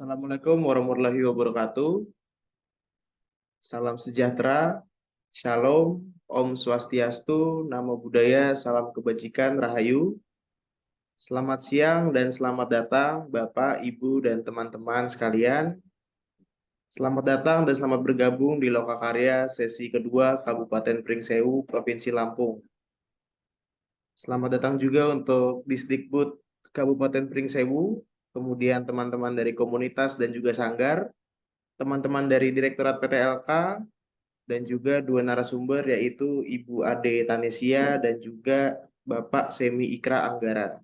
Assalamualaikum warahmatullahi wabarakatuh. Salam sejahtera, Shalom, Om Swastiastu, Namo Buddhaya, Salam Kebajikan, Rahayu. Selamat siang dan selamat datang Bapak, Ibu, dan teman-teman sekalian. Selamat datang dan selamat bergabung di Lokakarya sesi kedua Kabupaten Pringsewu, Provinsi Lampung. Selamat datang juga untuk Disdikbud Kabupaten Pringsewu, kemudian teman-teman dari komunitas dan juga sanggar, teman-teman dari Direktorat PTLK, dan juga dua narasumber yaitu Ibu Ade Tanesia dan juga Bapak Semi Ikra Anggara.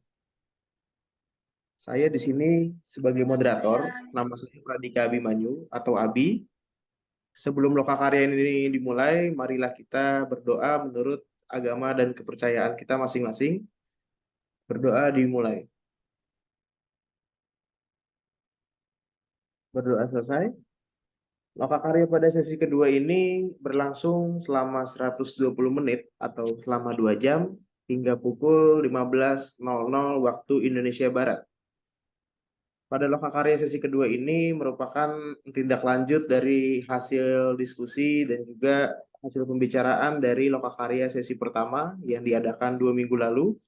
Saya di sini sebagai moderator, nama saya Pradika Abimanyu atau Abi. Sebelum Lokakarya ini dimulai, marilah kita berdoa menurut agama dan kepercayaan kita masing-masing. Berdoa dimulai. Berdoa selesai. Lokakarya pada sesi kedua ini berlangsung selama 120 menit atau selama 2 jam hingga pukul 15.00 waktu Indonesia Barat. Pada Lokakarya sesi kedua ini merupakan tindak lanjut dari hasil diskusi dan juga hasil pembicaraan dari Lokakarya sesi pertama yang diadakan 2 minggu lalu.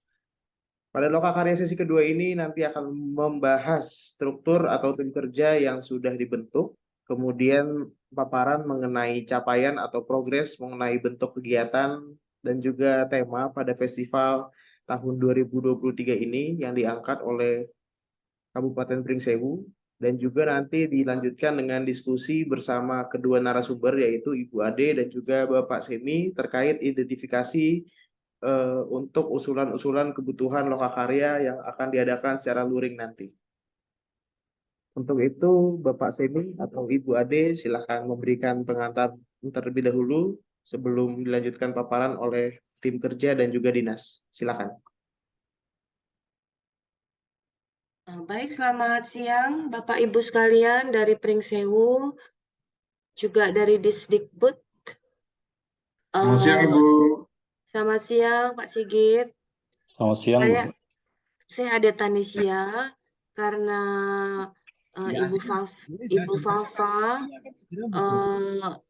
Pada Lokakarya sesi kedua ini nanti akan membahas struktur atau tim kerja yang sudah dibentuk, kemudian paparan mengenai capaian atau progres mengenai bentuk kegiatan dan juga tema pada festival tahun 2023 ini yang diangkat oleh Kabupaten Pringsewu, dan juga nanti dilanjutkan dengan diskusi bersama kedua narasumber yaitu Ibu Ade dan juga Bapak Semi terkait identifikasi untuk usulan-usulan kebutuhan lokakarya yang akan diadakan secara luring nanti. Untuk itu, Bapak Semi atau Ibu Ade silakan memberikan pengantar terlebih dahulu sebelum dilanjutkan paparan oleh tim kerja dan juga dinas. Silakan. Baik, selamat siang Bapak Ibu sekalian dari Pringsewu, juga dari Disdikbud. Selamat siang Ibu. Selamat siang Pak Sigit. Selamat siang Bu. Saya Ade Tanesia karena Ibu Falfa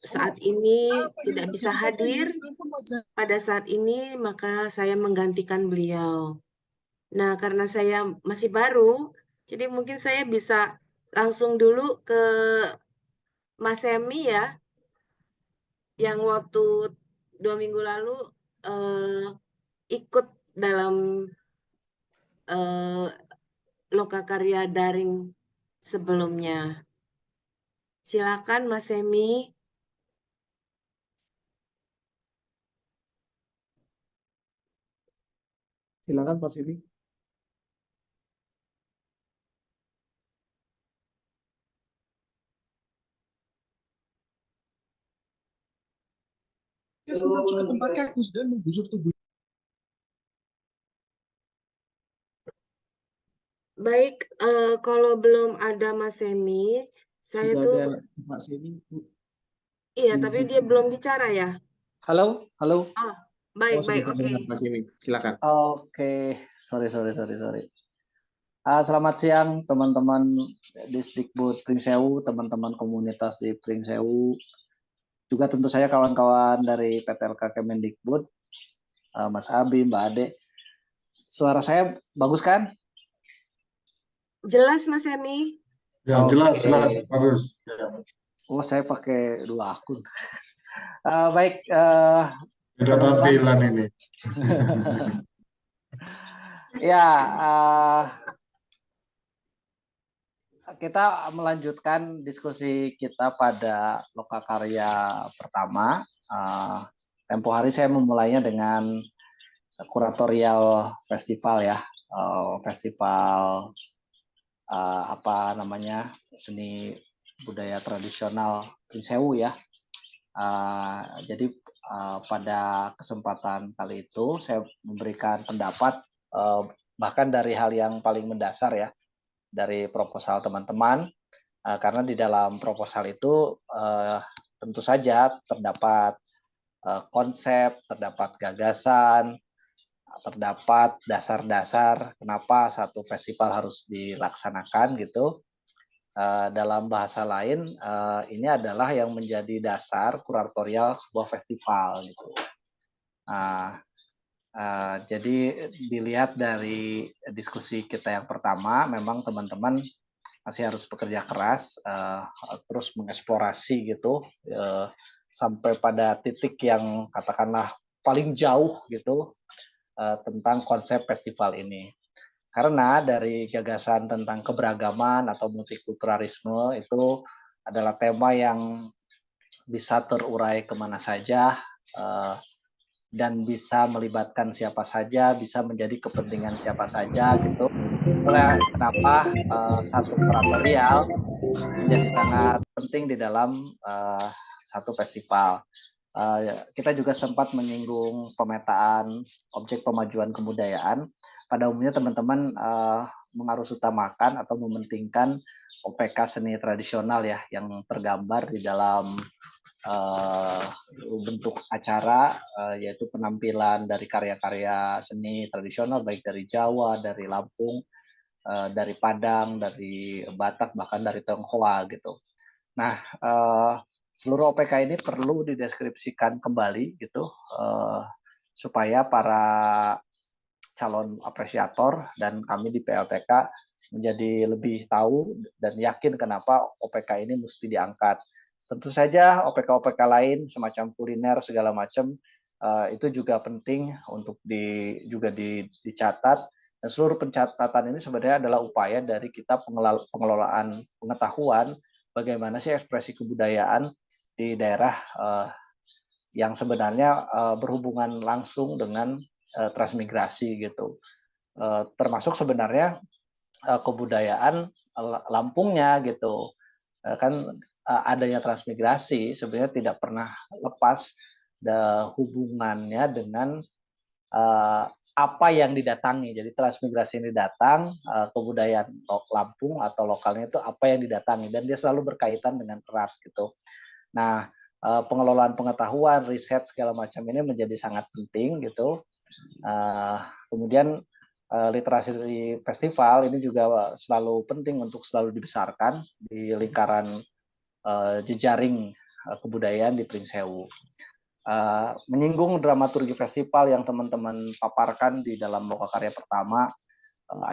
saat ini tidak bisa hadir pada saat ini, maka saya menggantikan beliau. Nah, karena saya masih baru, jadi mungkin saya bisa langsung dulu ke Mas Semi ya, yang waktu 2 minggu lalu ikut dalam Lokakarya daring sebelumnya. Silakan Mas Semi. Silakan Pak Semi. Sudah ke tempat kakus dan membusuk tubuh. Baik, kalau belum ada Mas Semi, saya Sudah tuh ada Pak Semi. iya, tapi dia belum bicara ya. Halo. Oh, baik, sudah oke. terdengar Pak Semi. Silakan. Oke, sorry. Selamat siang teman-teman Disdikbud Pringsewu, teman-teman komunitas di Pringsewu, juga tentu saya kawan-kawan dari PTLK Kemendikbud, Mas Abi, Mbak Ade. Suara saya bagus kan? Jelas Mas Semi? Ya, jelas, bagus. Oh, saya pakai 2 akun. Baik, Beda tampilan ini. ya, kita melanjutkan diskusi kita pada Lokakarya pertama. Tempo hari saya memulainya dengan kuratorial festival ya, festival seni budaya tradisional Pringsewu ya. Jadi pada kesempatan kali itu saya memberikan pendapat bahkan dari hal yang paling mendasar ya, dari proposal teman-teman, karena di dalam proposal itu tentu saja terdapat konsep, terdapat gagasan, terdapat dasar-dasar kenapa satu festival harus dilaksanakan gitu. dalam bahasa lain ini adalah yang menjadi dasar kuratorial sebuah festival gitu. Nah, jadi dilihat dari diskusi kita yang pertama, memang teman-teman masih harus bekerja keras, terus mengeksplorasi gitu, sampai pada titik yang katakanlah paling jauh gitu tentang konsep festival ini. Karena dari gagasan tentang keberagaman atau multikulturalisme itu adalah tema yang bisa terurai kemana saja, dan bisa melibatkan siapa saja, bisa menjadi kepentingan siapa saja gitu. Itulah kenapa satu kuratorial menjadi sangat penting di dalam satu festival. Kita juga sempat menyinggung pemetaan objek pemajuan kebudayaan. Pada umumnya teman-teman mengarusutamakan atau mementingkan OPK seni tradisional ya, yang tergambar di dalam bentuk acara, yaitu penampilan dari karya-karya seni tradisional baik dari Jawa, dari Lampung, dari Padang, dari Batak, bahkan dari Tionghoa gitu. Nah, seluruh OPK ini perlu dideskripsikan kembali gitu, supaya para calon apresiator dan kami di PLTK menjadi lebih tahu dan yakin kenapa OPK ini mesti diangkat. Tentu saja OPK-OPK lain semacam kuliner segala macam itu juga penting untuk dicatat, dan seluruh pencatatan ini sebenarnya adalah upaya dari kita pengelolaan pengetahuan bagaimana sih ekspresi kebudayaan di daerah yang sebenarnya berhubungan langsung dengan transmigrasi gitu. Termasuk sebenarnya kebudayaan Lampungnya gitu. Kan adanya transmigrasi sebenarnya tidak pernah lepas hubungannya dengan apa yang didatangi. Jadi transmigrasi ini datang, kebudayaan Lampung atau lokalnya itu apa yang didatangi, dan dia selalu berkaitan dengan erat gitu. Nah, pengelolaan pengetahuan, riset segala macam ini menjadi sangat penting gitu. Kemudian literasi festival ini juga selalu penting untuk selalu dibesarkan di lingkaran jejaring kebudayaan di Pringsewu. Menyinggung dramaturgi festival yang teman-teman paparkan di dalam lokakarya pertama,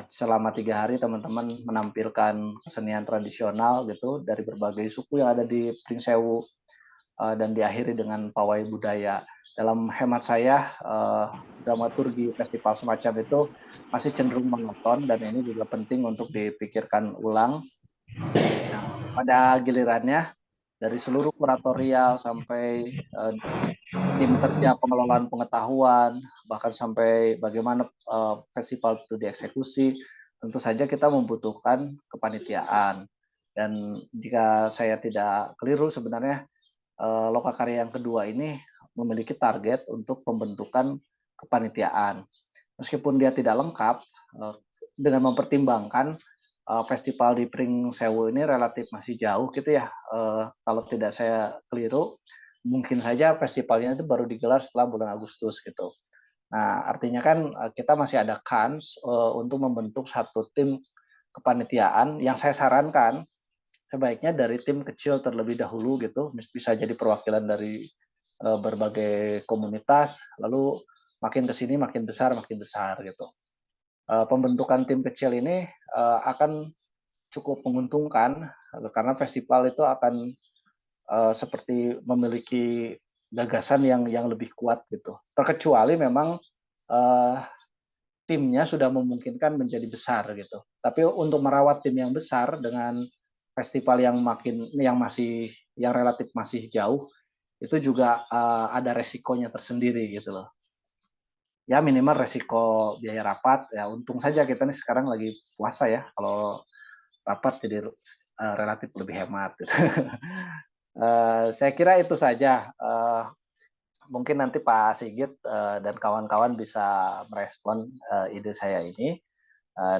selama 3 hari teman-teman menampilkan kesenian tradisional gitu dari berbagai suku yang ada di Pringsewu, dan diakhiri dengan pawai budaya. Dalam hemat saya, dramaturgi festival semacam itu masih cenderung monoton, dan ini juga penting untuk dipikirkan ulang. Nah, pada gilirannya dari seluruh kuratorial sampai tim kerja pengelolaan pengetahuan, bahkan sampai bagaimana festival itu dieksekusi, tentu saja kita membutuhkan kepanitiaan. Dan jika saya tidak keliru sebenarnya lokakarya yang kedua ini memiliki target untuk pembentukan kepanitiaan. Meskipun dia tidak lengkap, dengan mempertimbangkan festival di Pringsewu ini relatif masih jauh gitu ya. Kalau tidak saya keliru, mungkin saja festivalnya itu baru digelar setelah bulan Agustus gitu. Nah, artinya kan kita masih ada kans untuk membentuk satu tim kepanitiaan yang saya sarankan sebaiknya dari tim kecil terlebih dahulu gitu, bisa jadi perwakilan dari berbagai komunitas, lalu makin ke sini makin besar gitu. Pembentukan tim kecil ini akan cukup menguntungkan karena festival itu akan seperti memiliki gagasan yang lebih kuat gitu. Terkecuali memang timnya sudah memungkinkan menjadi besar gitu. Tapi untuk merawat tim yang besar dengan festival yang relatif masih jauh, itu juga ada resikonya tersendiri gitu loh. Ya minimal resiko biaya rapat, ya untung saja kita nih sekarang lagi puasa ya, kalau rapat jadi relatif lebih hemat gitu. Saya kira itu saja. Mungkin nanti Pak Sigit dan kawan-kawan bisa merespon ide saya ini.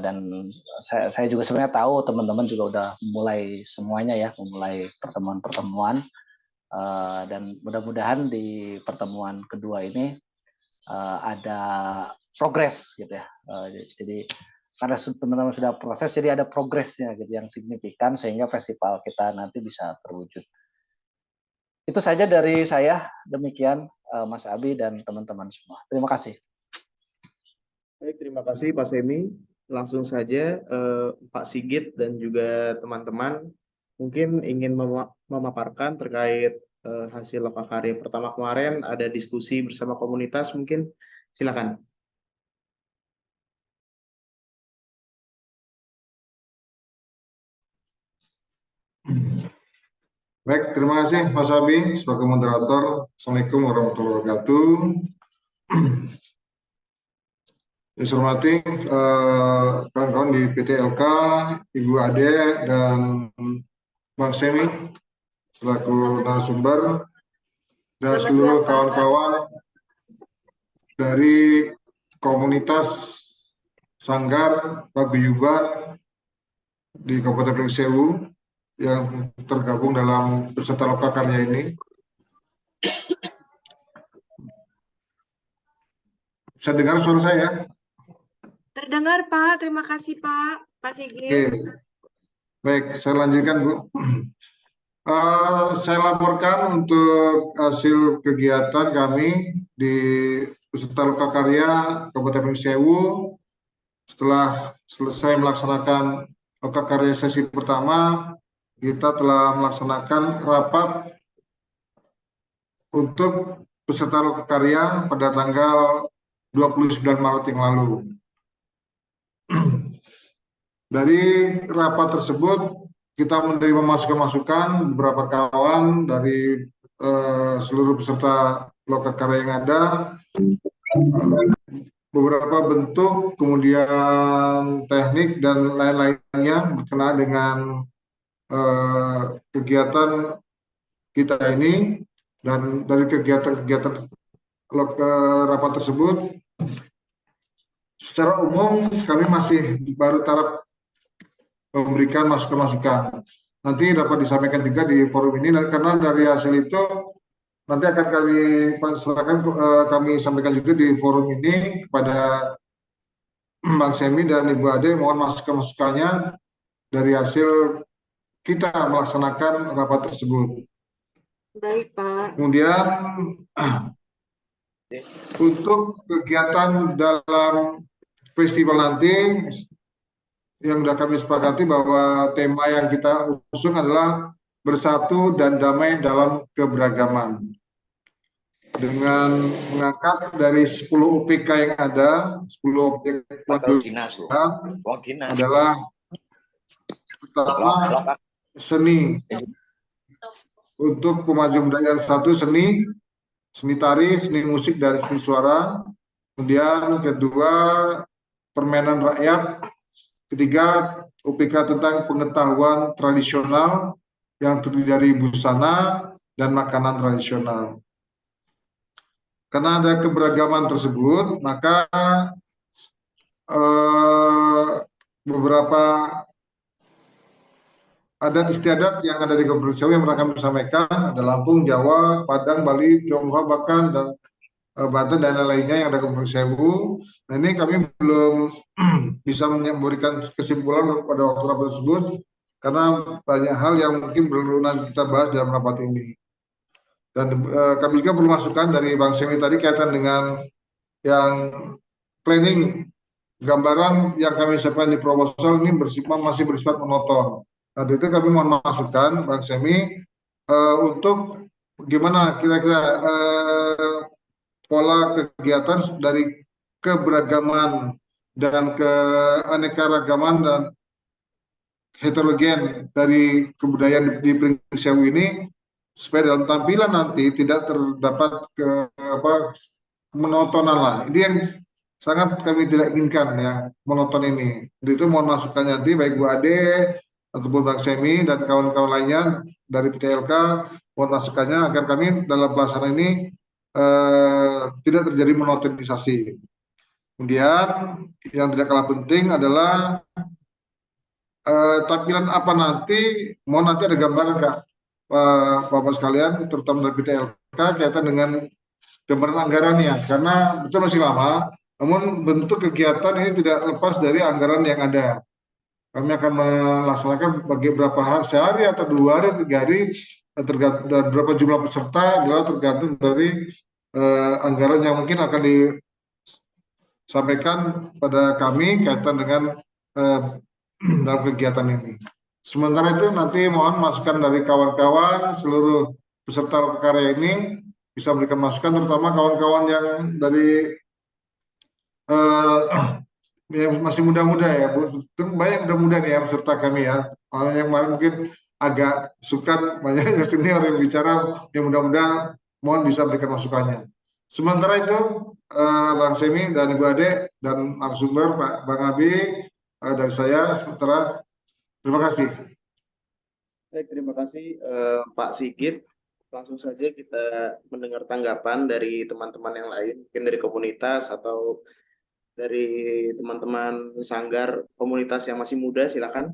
Dan saya juga sebenarnya tahu teman-teman juga udah mulai semuanya ya, memulai pertemuan-pertemuan. Dan mudah-mudahan di pertemuan kedua ini ada progres gitu ya. Jadi karena teman-teman sudah proses, jadi ada progresnya gitu yang signifikan sehingga festival kita nanti bisa terwujud. Itu saja dari saya, demikian Mas Abi dan teman-teman semua. Terima kasih. Baik, terima kasih Pak Semi. Langsung saja Pak Sigit dan juga teman-teman mungkin ingin memaparkan terkait hasil lokakarya pertama kemarin, ada diskusi bersama komunitas, mungkin silakan. Baik, terima kasih Mas Abi sebagai moderator. Assalamualaikum warahmatullahi wabarakatuh. Yang saya hormati kawan-kawan di PTLK, Ibu Ade dan Bang Semi selaku narasumber dan seluruh kawan-kawan dari komunitas Sanggar Paguyuban di Kabupaten Pringsewu yang tergabung dalam peserta lokakarya ini. Saya dengar suara saya? Terdengar, Pak. Terima kasih, Pak. Pak Sigit. Oke. Baik, saya lanjutkan, Bu. Saya laporkan untuk hasil kegiatan kami di peserta lokakarya Kabupaten Pringsewu. Setelah selesai melaksanakan lokakarya sesi pertama, kita telah melaksanakan rapat untuk peserta lokakarya pada tanggal 29 Maret yang lalu. Dari rapat tersebut, kita menerima masukan-masukan beberapa kawan dari seluruh peserta lokakarya yang ada, beberapa bentuk, kemudian teknik dan lain-lainnya berkenaan dengan kegiatan kita ini. Dan dari kegiatan-kegiatan rapat tersebut, secara umum kami masih baru taraf memberikan masukan-masukan. Nanti dapat disampaikan juga di forum ini, karena dari hasil itu nanti akan kami sampaikan juga di forum ini kepada Bang Semi dan Ibu Ade. Mohon masukan-masukannya dari hasil kita melaksanakan rapat tersebut. Baik, Pak. Kemudian untuk kegiatan dalam festival nanti, yang sudah kami sepakati bahwa tema yang kita usung adalah bersatu dan damai dalam keberagaman. Dengan mengangkat dari 10 UPK yang ada, 10 objek adalah pertama seni. Untuk pemajumdayaan satu seni tari, seni musik, dan seni suara. Kemudian kedua, permainan rakyat. Ketiga, UPK tentang pengetahuan tradisional yang terdiri dari busana dan makanan tradisional. Karena ada keberagaman tersebut, maka beberapa adat istiadat yang ada di Kabupaten Pringsewu yang pernah kami sampaikan, ada Lampung, Jawa, Padang, Bali, Tionghoa, bahkan dan Banten dan lain-lainnya yang ada di Kabupaten Pringsewu. Nah, ini kami belum bisa memberikan kesimpulan pada waktu rapat tersebut karena banyak hal yang mungkin perlu nanti kita bahas dalam rapat ini. Dan kami juga perlu masukan dari Bang Semi tadi kaitan dengan yang planning gambaran yang kami siapkan di proposal ini masih bersifat monoton. Nah, itu kami mohon masukan Bang Semi untuk gimana kira-kira pola kegiatan dari keberagaman dan keanekaragaman dan heterogen dari kebudayaan di Pringsewu ini, supaya dalam tampilan nanti tidak terdapat monotonan lah. Ini yang sangat kami tidak inginkan ya, monoton ini. Jadi itu mohon masukannya nanti baik Bu Ade ataupun Bang Semi dan kawan-kawan lainnya dari PTLK, mohon masukannya agar kami dalam pelaksanaan ini tidak terjadi monotonisasi. Kemudian yang tidak kalah penting adalah tampilan apa nanti, mohon nanti ada gambaran Kak Bapak sekalian, terutama dari PTLK kaitan dengan gambaran anggarannya, karena betul masih lama, Namun bentuk kegiatan ini tidak lepas dari anggaran yang ada. Kami akan melaksanakan bagi berapa hari, sehari atau 2 hari, 3 hari, tergantung dan berapa jumlah peserta adalah tergantung dari anggaran yang mungkin akan disampaikan pada kami kaitan dengan eh, dalam kegiatan ini. Sementara itu nanti mohon masukan dari kawan-kawan seluruh peserta karya ini bisa memberikan masukan, terutama kawan-kawan yang dari yang masih muda-muda ya, Bu. Banyak muda-muda nih ya peserta kami ya. Orang yang mungkin agak suka banyak yang senior yang bicara, yang muda-muda mohon bisa berikan masukannya. Sementara itu Bang Semi dan Ibu Ade dan narasumber Pak Bang Abi dari saya sementara terima kasih. Baik, terima kasih Pak Sigit. Langsung saja kita mendengar tanggapan dari teman-teman yang lain, mungkin dari komunitas atau dari teman-teman sanggar komunitas yang masih muda, silakan.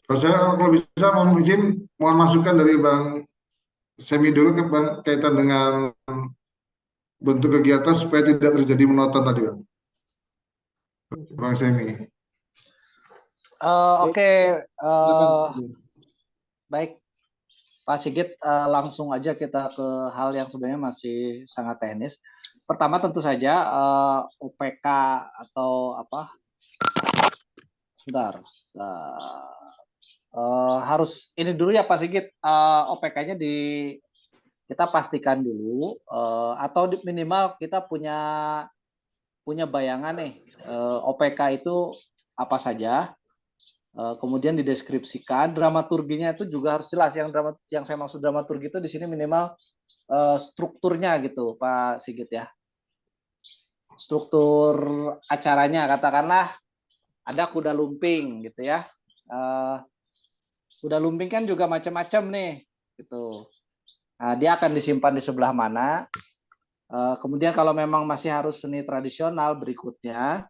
Kalau bisa mohon izin, mohon masukan dari Bang Semi dulu ke Bang, kaitan dengan bentuk kegiatan supaya tidak terjadi monoton tadi Bang Semi. Oke, Silakan. baik Pak Sigit, langsung aja kita ke hal yang sebenarnya masih sangat teknis. Pertama tentu saja OPK atau apa? Sebentar. Harus ini dulu ya Pak Sigit, OPK-nya kita pastikan dulu, atau minimal kita punya bayangan nih, OPK itu apa saja. Kemudian dideskripsikan, dramaturginya itu juga harus jelas. Yang saya maksud dramaturgi itu di sini minimal strukturnya gitu, Pak Sigit ya. Struktur acaranya, katakanlah ada kuda lumping gitu ya. Kuda lumping kan juga macam-macam nih, gitu. Nah, dia akan disimpan di sebelah mana? Kemudian kalau memang masih harus seni tradisional berikutnya,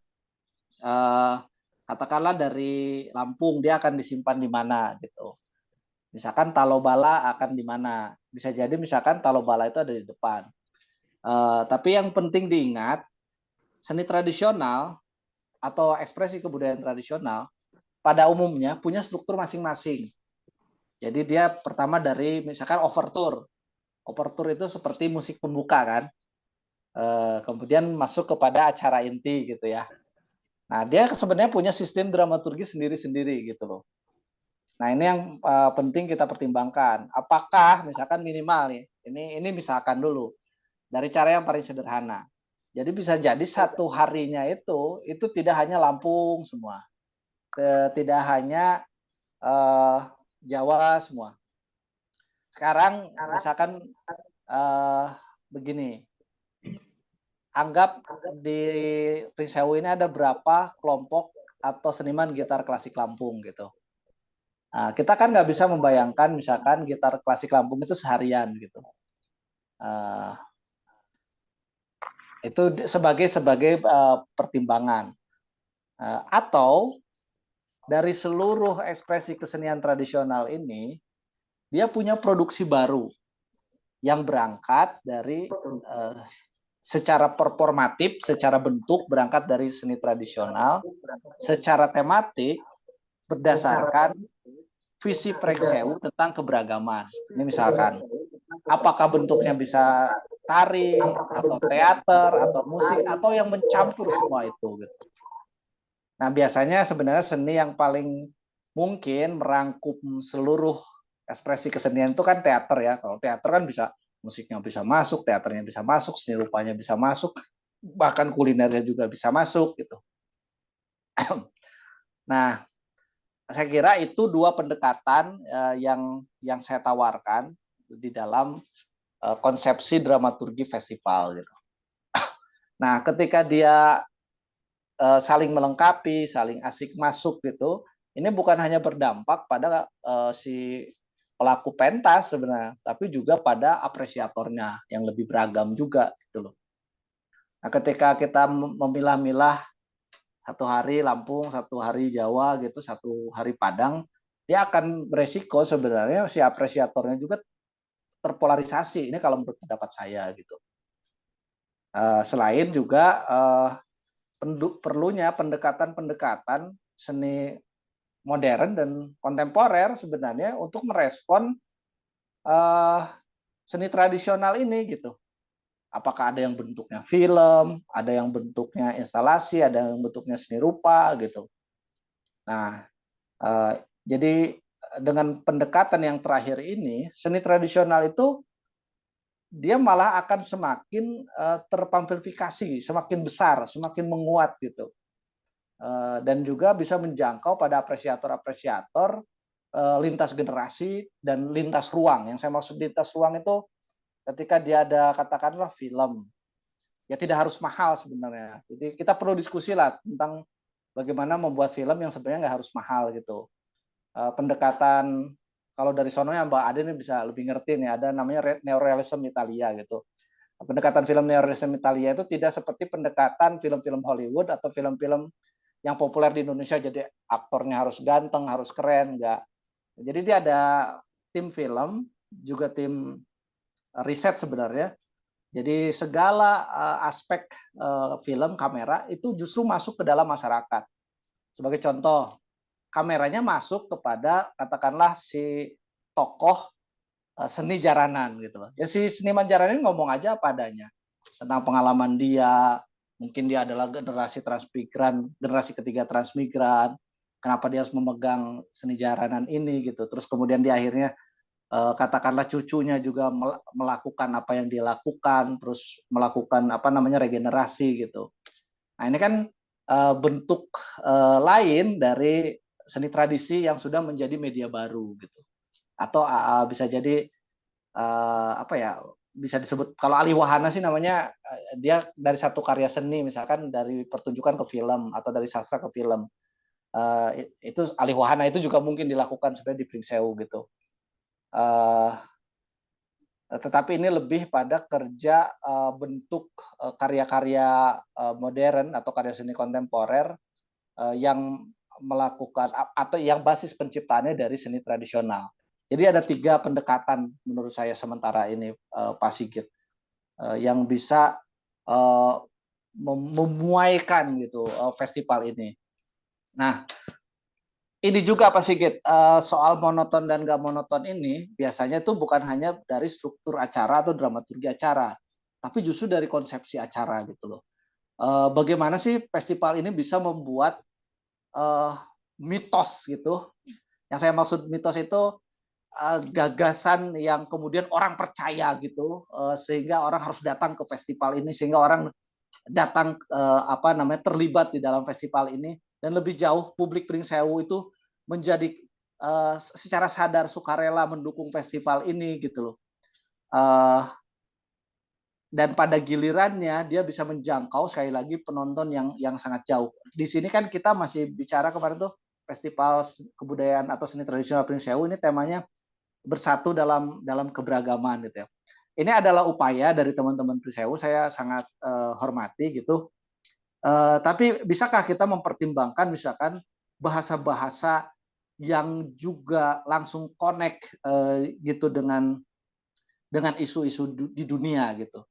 katakanlah dari Lampung, dia akan disimpan di mana gitu. Misalkan Talobala akan di mana. Bisa jadi misalkan Talobala itu ada di depan. Tapi yang penting diingat, seni tradisional atau ekspresi kebudayaan tradisional pada umumnya punya struktur masing-masing. Jadi dia pertama dari misalkan overture. Overture itu seperti musik pembuka kan. Kemudian masuk kepada acara inti gitu ya. Nah, dia sebenarnya punya sistem dramaturgi sendiri-sendiri gitu loh. Nah, ini yang penting kita pertimbangkan. Apakah misalkan minimal nih, ini misalkan dulu dari cara yang paling sederhana. Jadi bisa jadi satu harinya itu tidak hanya Lampung semua, tidak hanya Jawa semua. Sekarang misalkan begini, anggap di Prince Sewu ini ada berapa kelompok atau seniman gitar klasik Lampung gitu. Nah, kita kan nggak bisa membayangkan misalkan gitar klasik Lampung itu seharian gitu. Itu sebagai pertimbangan. Atau dari seluruh ekspresi kesenian tradisional ini, dia punya produksi baru yang berangkat dari secara performatif, secara bentuk berangkat dari seni tradisional, secara tematik berdasarkan visi Prince Sewu tentang keberagaman. Ini misalkan, apakah bentuknya bisa tari, atau teater, atau musik, atau yang mencampur semua itu. Gitu. Nah, biasanya sebenarnya seni yang paling mungkin merangkum seluruh ekspresi kesenian itu kan teater ya. Kalau teater kan bisa musiknya bisa masuk, teaternya bisa masuk, seni rupanya bisa masuk, bahkan kulinernya juga bisa masuk gitu. Nah, saya kira itu dua pendekatan yang saya tawarkan di dalam konsepsi dramaturgi festival gitu. Nah, ketika dia saling melengkapi, saling asik masuk gitu, ini bukan hanya berdampak pada si pelaku pentas sebenarnya, tapi juga pada apresiatornya yang lebih beragam juga gitu loh. Nah, ketika kita memilah-milah satu hari Lampung, satu hari Jawa gitu, satu hari Padang, dia akan beresiko sebenarnya si apresiatornya juga terpolarisasi. Ini kalau menurut pendapat saya gitu. Selain juga perlunya pendekatan-pendekatan seni modern dan kontemporer sebenarnya untuk merespon seni tradisional ini gitu. Apakah ada yang bentuknya film, ada yang bentuknya instalasi, ada yang bentuknya seni rupa gitu. Nah, jadi dengan pendekatan yang terakhir ini, seni tradisional itu dia malah akan semakin terpamplifikasi, semakin besar, semakin menguat gitu. Dan juga bisa menjangkau pada apresiator-apresiator lintas generasi dan lintas ruang. Yang saya maksud lintas ruang itu ketika dia ada katakanlah film, ya tidak harus mahal sebenarnya. Jadi kita perlu diskusi lah tentang bagaimana membuat film yang sebenarnya nggak harus mahal gitu. Pendekatan kalau dari sononya Mbak Ade ini bisa lebih ngerti nih, ada namanya neorealism Italia gitu. Pendekatan film neorealism Italia itu tidak seperti pendekatan film-film Hollywood atau film-film yang populer di Indonesia, jadi aktornya harus ganteng, harus keren, enggak. Jadi dia ada tim film, juga tim riset sebenarnya. Jadi segala aspek film, kamera itu justru masuk ke dalam masyarakat. Sebagai contoh, kameranya masuk kepada katakanlah si tokoh seni jaranan gitu loh. Ya si seniman jaranan ngomong aja apa adanya tentang pengalaman dia, mungkin dia adalah generasi transmigran, generasi ketiga transmigran, kenapa dia harus memegang seni jaranan ini gitu. Terus kemudian di akhirnya katakanlah cucunya juga melakukan apa yang dia lakukan, terus melakukan apa namanya regenerasi gitu. Nah ini kan bentuk lain dari seni tradisi yang sudah menjadi media baru gitu. Atau bisa jadi apa ya, bisa disebut kalau ahli wahana sih namanya dia dari satu karya seni, misalkan dari pertunjukan ke film atau dari sastra ke film, itu ahli wahana itu juga mungkin dilakukan sebenarnya di Pringsewu gitu. Tetapi ini lebih pada kerja bentuk karya-karya modern atau karya seni kontemporer yang melakukan atau yang basis penciptaannya dari seni tradisional. Jadi ada 3 pendekatan menurut saya sementara ini Pak Sigit yang bisa memuaikan gitu festival ini. Nah, ini juga Pak Sigit, soal monoton dan nggak monoton ini biasanya itu bukan hanya dari struktur acara atau dramaturgi acara, tapi justru dari konsepsi acara gitu loh. Bagaimana sih festival ini bisa membuat mitos gitu? Yang saya maksud mitos itu gagasan yang kemudian orang percaya gitu, sehingga orang harus datang ke festival ini, sehingga orang datang apa namanya terlibat di dalam festival ini, dan lebih jauh publik Pringsewu itu menjadi secara sadar sukarela mendukung festival ini gitu loh. Dan pada gilirannya dia bisa menjangkau sekali lagi penonton yang sangat jauh. Di sini kan kita masih bicara kemarin tuh festival kebudayaan atau seni tradisional Pringsewu, ini temanya bersatu dalam keberagaman gitu ya. Ini adalah upaya dari teman-teman Pringsewu, saya sangat hormati gitu. Tapi bisakah kita mempertimbangkan misalkan bahasa-bahasa yang juga langsung connect gitu dengan isu-isu di dunia gitu.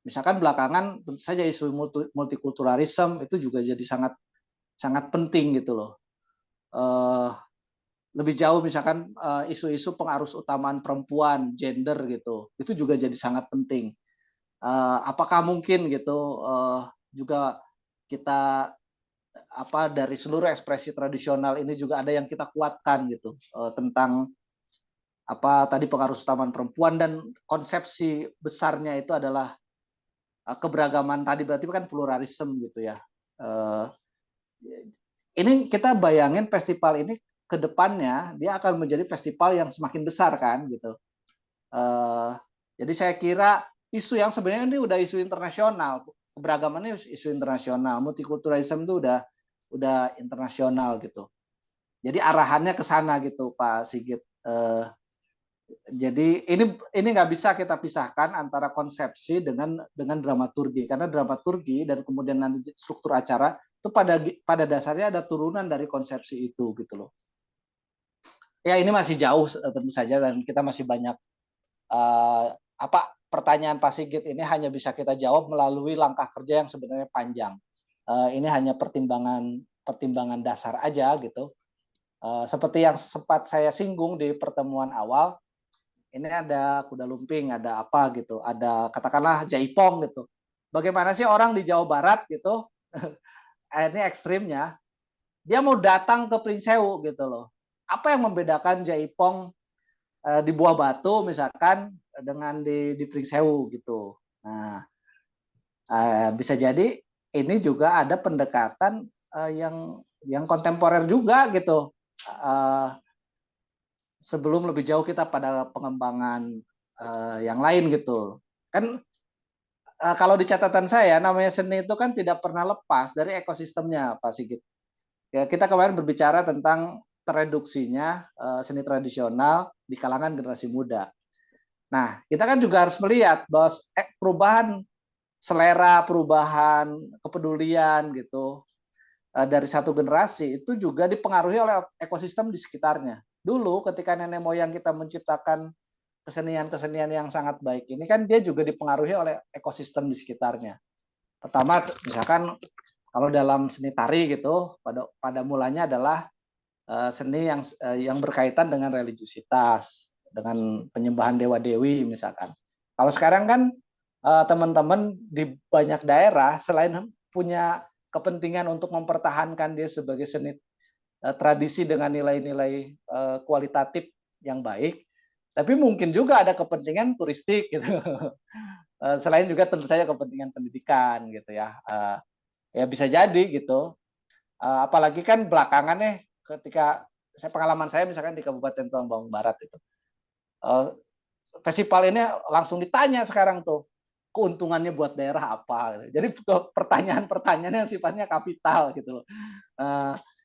Misalkan belakangan tentu saja isu multikulturalisme itu juga jadi sangat sangat penting gitu loh. Lebih jauh misalkan isu-isu pengarus utamaan perempuan, gender gitu, itu juga jadi sangat penting. Apakah mungkin gitu juga kita apa dari seluruh ekspresi tradisional ini juga ada yang kita kuatkan gitu tentang apa tadi pengarus utamaan perempuan, dan konsepsi besarnya itu adalah keberagaman tadi, berarti kan pluralisme gitu ya. Ini kita bayangin festival ini ke depannya dia akan menjadi festival yang semakin besar kan gitu. Jadi saya kira isu yang sebenarnya ini udah isu internasional, keberagaman ini isu internasional, multikulturalisme itu udah internasional gitu. Jadi arahannya ke sana gitu Pak Sigit. Jadi ini nggak bisa kita pisahkan antara konsepsi dengan dramaturgi, karena dramaturgi dan kemudian nanti struktur acara itu pada dasarnya ada turunan dari konsepsi itu gitu loh. Ya ini masih jauh tentu saja, dan kita masih banyak pertanyaan Pak Sigit ini hanya bisa kita jawab melalui langkah kerja yang sebenarnya panjang. Ini hanya pertimbangan dasar aja gitu. Seperti yang sempat saya singgung di pertemuan awal, ini ada kuda lumping, ada apa gitu, ada katakanlah jaipong gitu. Bagaimana sih orang di Jawa Barat gitu, ini ekstrimnya, dia mau datang ke Pringsewu gitu loh. Apa yang membedakan jaipong di Buah Batu misalkan dengan di Pringsewu gitu. Nah, bisa jadi ini juga ada pendekatan yang kontemporer juga gitu. Sebelum lebih jauh kita pada pengembangan yang lain gitu. Kan kalau di catatan saya namanya seni itu kan tidak pernah lepas dari ekosistemnya, Pak Sigit. Ya, kita kemarin berbicara tentang tereduksinya seni tradisional di kalangan generasi muda. Nah, kita kan juga harus melihat bahwa perubahan selera, perubahan kepedulian gitu dari satu generasi itu juga dipengaruhi oleh ekosistem di sekitarnya. Dulu ketika nenek moyang kita menciptakan kesenian-kesenian yang sangat baik ini kan dia juga dipengaruhi oleh ekosistem di sekitarnya. Pertama, misalkan kalau dalam seni tari gitu, pada mulanya adalah seni yang berkaitan dengan religiusitas, dengan penyembahan dewa-dewi misalkan. Kalau sekarang kan teman-teman di banyak daerah selain punya kepentingan untuk mempertahankan dia sebagai seni tradisi dengan nilai-nilai kualitatif yang baik, tapi mungkin juga ada kepentingan turistik gitu. Selain juga tentu saja kepentingan pendidikan gitu ya. Ya bisa jadi gitu. Apalagi kan belakangan nih ketika pengalaman saya misalkan di Kabupaten Tulang Bawang Barat itu. Festival ini langsung ditanya sekarang tuh keuntungannya buat daerah apa. Jadi pertanyaan-pertanyaan yang sifatnya kapital gitu loh.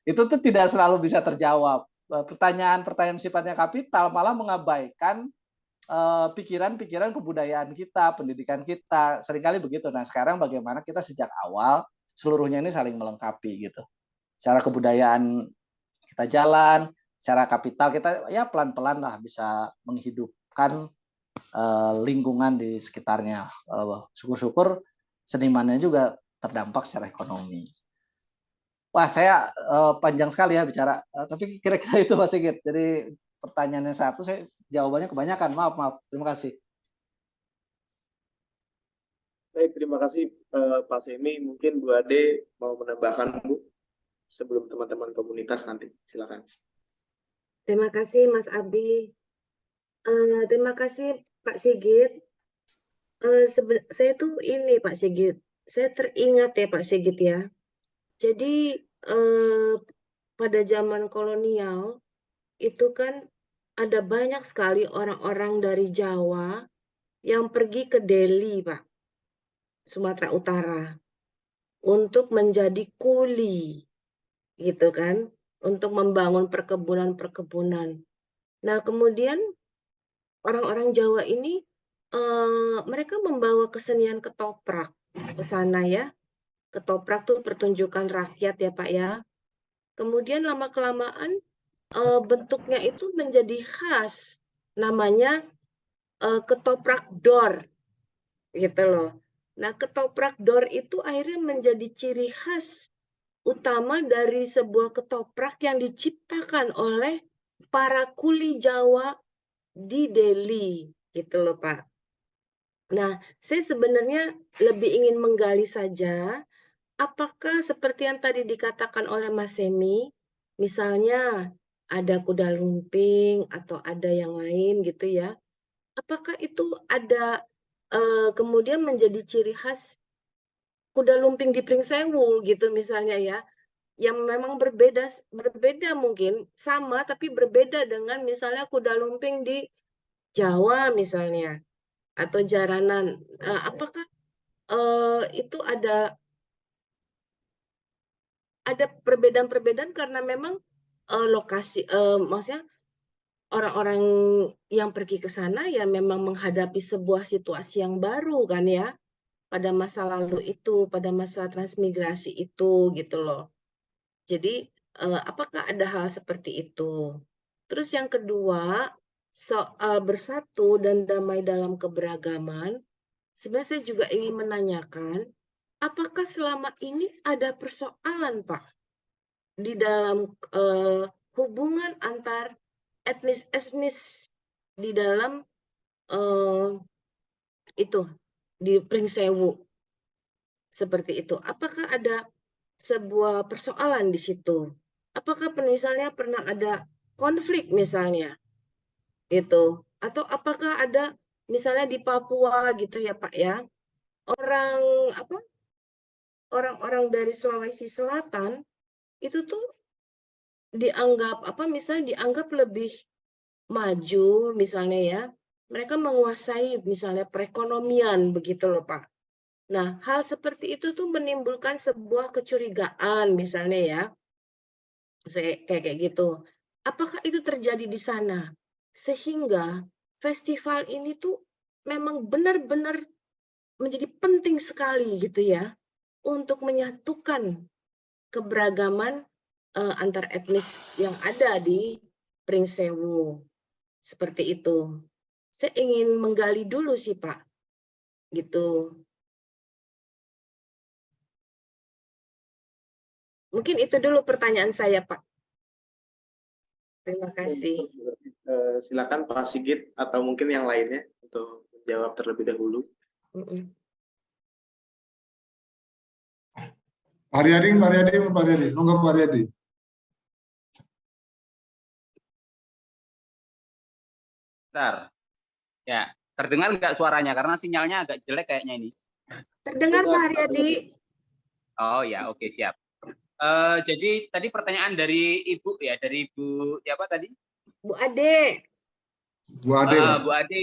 Itu tuh tidak selalu bisa terjawab. Pertanyaan-pertanyaan sifatnya kapital malah mengabaikan pikiran-pikiran kebudayaan kita, pendidikan kita, seringkali begitu. Nah sekarang bagaimana kita sejak awal seluruhnya ini saling melengkapi gitu. Secara kebudayaan kita jalan, secara kapital kita ya pelan-pelan lah bisa menghidupkan lingkungan di sekitarnya. Syukur-syukur senimannya juga terdampak secara ekonomi. Wah, saya panjang sekali ya bicara, tapi kira-kira itu Mas Sigit. Jadi pertanyaannya satu, saya jawabannya kebanyakan. Maaf. Terima kasih. Baik, terima kasih Pak Semi. Mungkin Bu Ade mau menambahkan Bu sebelum teman-teman komunitas nanti. Silakan. Terima kasih Mas Abi. Terima kasih Pak Sigit. Saya tuh ini Pak Sigit, saya teringat ya Pak Sigit ya. Jadi pada zaman kolonial itu kan ada banyak sekali orang-orang dari Jawa yang pergi ke Delhi, Pak, Sumatera Utara, untuk menjadi kuli, gitu kan, untuk membangun perkebunan-perkebunan. Nah, kemudian orang-orang Jawa ini mereka membawa kesenian ketoprak ke sana ya. Ketoprak tuh pertunjukan rakyat ya Pak ya. Kemudian lama-kelamaan bentuknya itu menjadi khas. Namanya ketoprak dor gitu loh. Nah, ketoprak dor itu akhirnya menjadi ciri khas utama dari sebuah ketoprak yang diciptakan oleh para kuli Jawa di Delhi gitu loh Pak. Nah, saya sebenarnya lebih ingin menggali saja apakah seperti yang tadi dikatakan oleh Mas Semi, misalnya ada kuda lumping atau ada yang lain gitu ya, apakah itu ada kemudian menjadi ciri khas kuda lumping di Pringsewu gitu misalnya ya, yang memang berbeda mungkin sama tapi berbeda dengan misalnya kuda lumping di Jawa misalnya atau jaranan. Apakah itu ada perbedaan-perbedaan karena memang lokasi, maksudnya orang-orang yang pergi ke sana ya memang menghadapi sebuah situasi yang baru kan ya, pada masa lalu itu, pada masa transmigrasi itu gitu loh. Jadi apakah ada hal seperti itu? Terus yang kedua, soal bersatu dan damai dalam keberagaman, sebenarnya saya juga ingin menanyakan, apakah selama ini ada persoalan, Pak, di dalam hubungan antar etnis-etnis di dalam itu di Pringsewu seperti itu? Apakah ada sebuah persoalan di situ? Apakah misalnya pernah ada konflik misalnya itu? Atau apakah ada misalnya di Papua gitu ya Pak ya, orang apa orang-orang dari Sulawesi Selatan itu tuh dianggap apa misalnya dianggap lebih maju misalnya ya. Mereka menguasai misalnya perekonomian begitu loh Pak. Nah, hal seperti itu tuh menimbulkan sebuah kecurigaan misalnya ya. Kayak gitu. Apakah itu terjadi di sana? Sehingga festival ini tuh memang benar-benar menjadi penting sekali gitu ya untuk menyatukan keberagaman antar etnis yang ada di Pringsewu. Seperti itu. Saya ingin menggali dulu sih, Pak. Gitu. Mungkin itu dulu pertanyaan saya, Pak. Terima kasih. Silakan Pak Sigit atau mungkin yang lainnya untuk menjawab terlebih dahulu. Pak Riyadi, semoga Pak Riyadi. Bentar. Ya, terdengar nggak suaranya? Karena sinyalnya agak jelek kayaknya ini. Terdengar Pak Haryadi. Oh ya, oke, siap. Jadi tadi pertanyaan dari Ibu ya, dari Ibu siapa tadi? Bu Ade. Bu Ade. Bu Ade.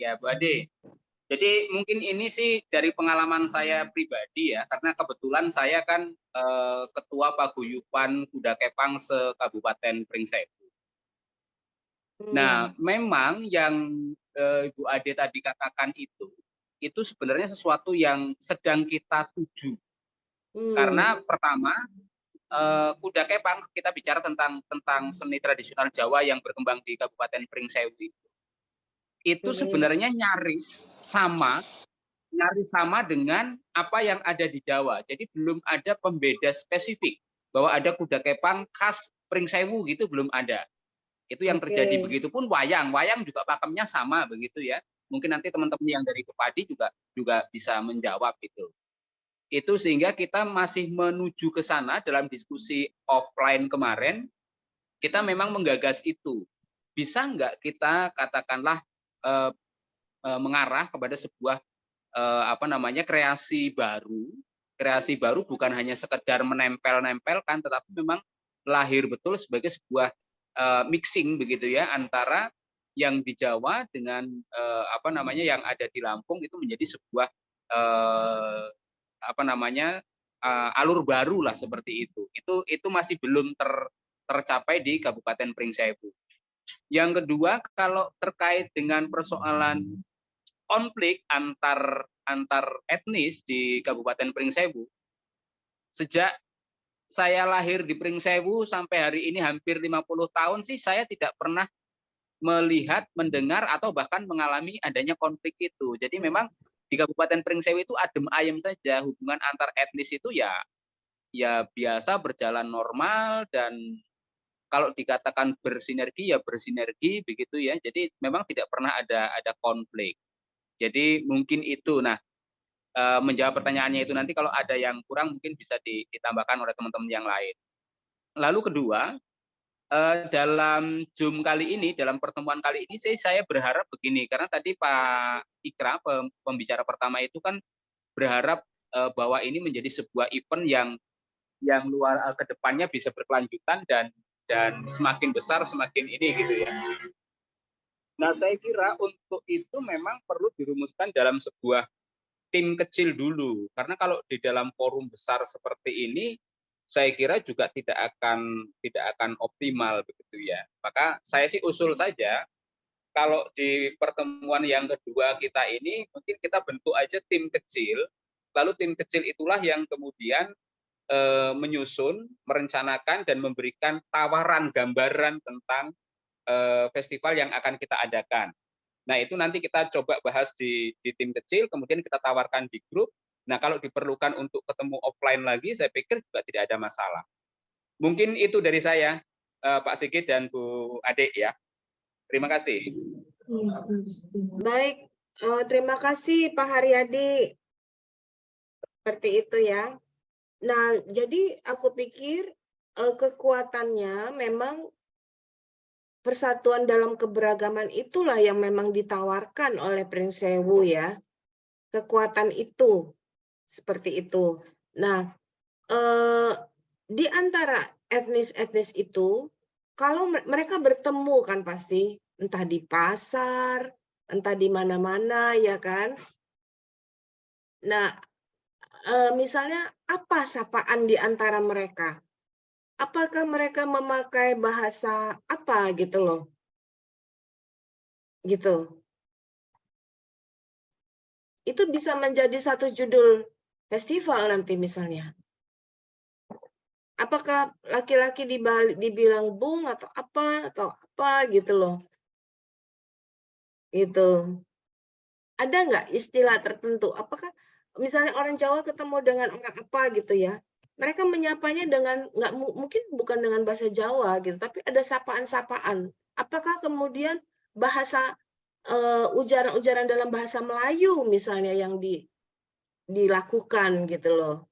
Ya, Bu Ade. Jadi mungkin ini sih dari pengalaman saya pribadi ya, karena kebetulan saya kan Ketua Paguyuban Kuda Kepang se-Kabupaten Pringsewu. Nah, memang yang Ibu Ade tadi katakan itu sebenarnya sesuatu yang sedang kita tuju. Karena pertama, kuda kepang, kita bicara tentang seni tradisional Jawa yang berkembang di Kabupaten Pringsewu itu sebenarnya nyaris sama dengan apa yang ada di Jawa. Jadi belum ada pembeda spesifik bahwa ada kuda kepang khas Pringsewu gitu, belum ada. Itu yang terjadi. Begitupun wayang juga pakemnya sama begitu ya. Mungkin nanti teman-teman yang dari Kepadi juga bisa menjawab itu sehingga kita masih menuju ke sana. Dalam diskusi offline kemarin kita memang menggagas itu. Bisa nggak kita katakanlah mengarah kepada sebuah kreasi baru bukan hanya sekedar menempel-nempelkan, tetapi memang lahir betul sebagai sebuah mixing begitu ya antara yang di Jawa dengan yang ada di Lampung, itu menjadi sebuah alur baru lah seperti itu. Itu masih belum tercapai di Kabupaten Pringsewu. Yang kedua, kalau terkait dengan persoalan konflik antar etnis di Kabupaten Pringsewu, sejak saya lahir di Pringsewu sampai hari ini hampir 50 tahun sih saya tidak pernah melihat, mendengar atau bahkan mengalami adanya konflik itu. Jadi memang di Kabupaten Pringsewu itu adem ayem saja, hubungan antar etnis itu ya biasa berjalan normal, dan kalau dikatakan bersinergi ya bersinergi begitu ya. Jadi memang tidak pernah ada konflik. Jadi mungkin itu. Nah, menjawab pertanyaannya itu nanti kalau ada yang kurang mungkin bisa ditambahkan oleh teman-teman yang lain. Lalu kedua, dalam Zoom kali ini, dalam pertemuan kali ini saya berharap begini, karena tadi Pak Ikra, pembicara pertama itu kan berharap bahwa ini menjadi sebuah event yang luar ke depannya bisa berkelanjutan dan semakin besar semakin ini gitu ya. Nah, saya kira untuk itu memang perlu dirumuskan dalam sebuah tim kecil dulu, karena kalau di dalam forum besar seperti ini saya kira juga tidak akan optimal begitu ya. Maka saya sih usul saja kalau di pertemuan yang kedua kita ini mungkin kita bentuk aja tim kecil, lalu tim kecil itulah yang kemudian menyusun, merencanakan dan memberikan tawaran gambaran tentang festival yang akan kita adakan. Nah, itu nanti kita coba bahas di tim kecil, kemudian kita tawarkan di grup. Nah, kalau diperlukan untuk ketemu offline lagi, saya pikir juga tidak ada masalah. Mungkin itu dari saya, Pak Sigit dan Bu Ade ya. Terima kasih. Baik, terima kasih Pak Haryadi. Seperti itu ya. Nah, jadi aku pikir kekuatannya memang persatuan dalam keberagaman itulah yang memang ditawarkan oleh Pringsewu ya. Kekuatan itu. Seperti itu. Nah, di antara etnis-etnis itu, kalau mereka bertemu kan pasti, entah di pasar, entah di mana-mana, ya kan? Nah, misalnya apa sapaan di antara mereka? Apakah mereka memakai bahasa apa gitu loh? Gitu. Itu bisa menjadi satu judul festival nanti misalnya. Apakah laki-laki dibilang bung atau apa gitu loh. Gitu. Ada nggak istilah tertentu? Apakah misalnya orang Jawa ketemu dengan orang apa gitu ya? Mereka menyapanya dengan mungkin bukan dengan bahasa Jawa gitu, tapi ada sapaan-sapaan. Apakah kemudian bahasa ujaran-ujaran dalam bahasa Melayu misalnya yang dilakukan gitu loh?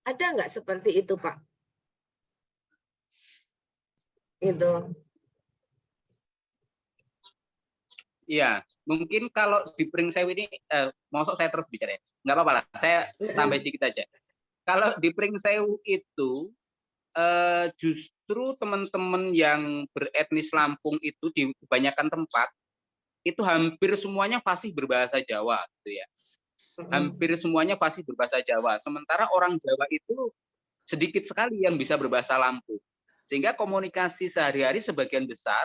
Ada nggak seperti itu, Pak? Gitu. Iya, mungkin kalau di Pringsewu ini, maksud saya terus bicara ya? Nggak apa-apa lah, saya tambah sedikit aja. Kalau di Pringsewu itu, justru teman-teman yang beretnis Lampung itu di kebanyakan tempat, itu hampir semuanya fasih berbahasa Jawa, gitu ya. Hampir semuanya fasih berbahasa Jawa. Sementara orang Jawa itu sedikit sekali yang bisa berbahasa Lampung. Sehingga komunikasi sehari-hari sebagian besar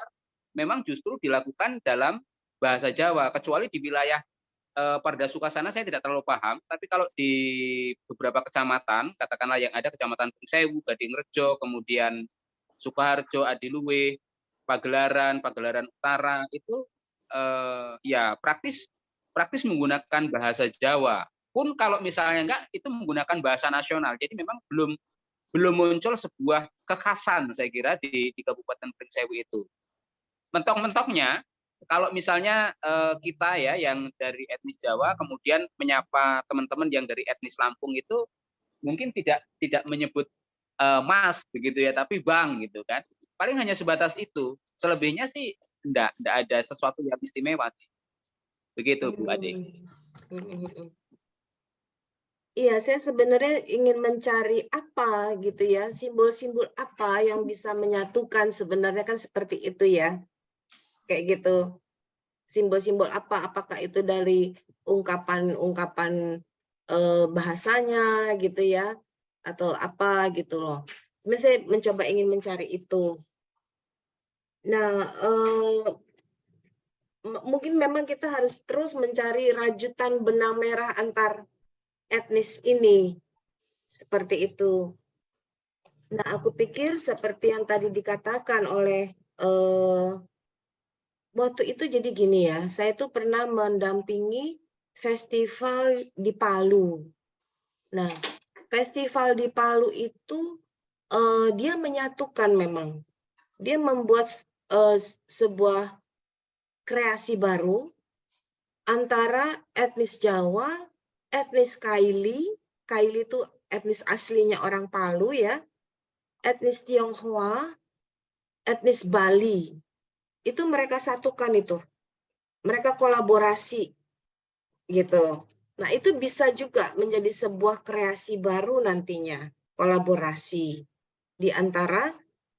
memang justru dilakukan dalam bahasa Jawa, kecuali di wilayah Parda Sukasana saya tidak terlalu paham, tapi kalau di beberapa kecamatan, katakanlah yang ada Kecamatan Pringsewu, Gadingrejo, kemudian Sukoharjo, Adiluwe, Pagelaran Utara, itu ya praktis menggunakan bahasa Jawa. Pun kalau misalnya enggak, itu menggunakan bahasa nasional. Jadi memang belum muncul sebuah kekhasan saya kira di Kabupaten Pringsewu itu. Mentok-mentoknya kalau misalnya kita ya yang dari etnis Jawa kemudian menyapa teman-teman yang dari etnis Lampung itu mungkin tidak menyebut Mas begitu ya, tapi Bang gitu kan. Paling hanya sebatas itu. Selebihnya sih enggak ada sesuatu yang istimewa sih. Begitu Bu Ade. Iya, saya sebenarnya ingin mencari apa gitu ya, simbol-simbol apa yang bisa menyatukan sebenarnya kan seperti itu ya. Kayak gitu. Simbol-simbol apa, apakah itu dari ungkapan-ungkapan bahasanya gitu ya, atau apa gitu loh. Sebenarnya saya mencoba ingin mencari itu. Nah, mungkin memang kita harus terus mencari rajutan benang merah antar etnis ini. Seperti itu. Nah, aku pikir seperti yang tadi dikatakan oleh waktu itu jadi gini ya, saya tuh pernah mendampingi festival di Palu. Nah, festival di Palu itu dia menyatukan memang. Dia membuat sebuah kreasi baru antara etnis Jawa, etnis Kaili itu etnis aslinya orang Palu ya, etnis Tionghoa, etnis Bali. Itu mereka satukan itu. Mereka kolaborasi gitu. Nah, itu bisa juga menjadi sebuah kreasi baru nantinya, kolaborasi di antara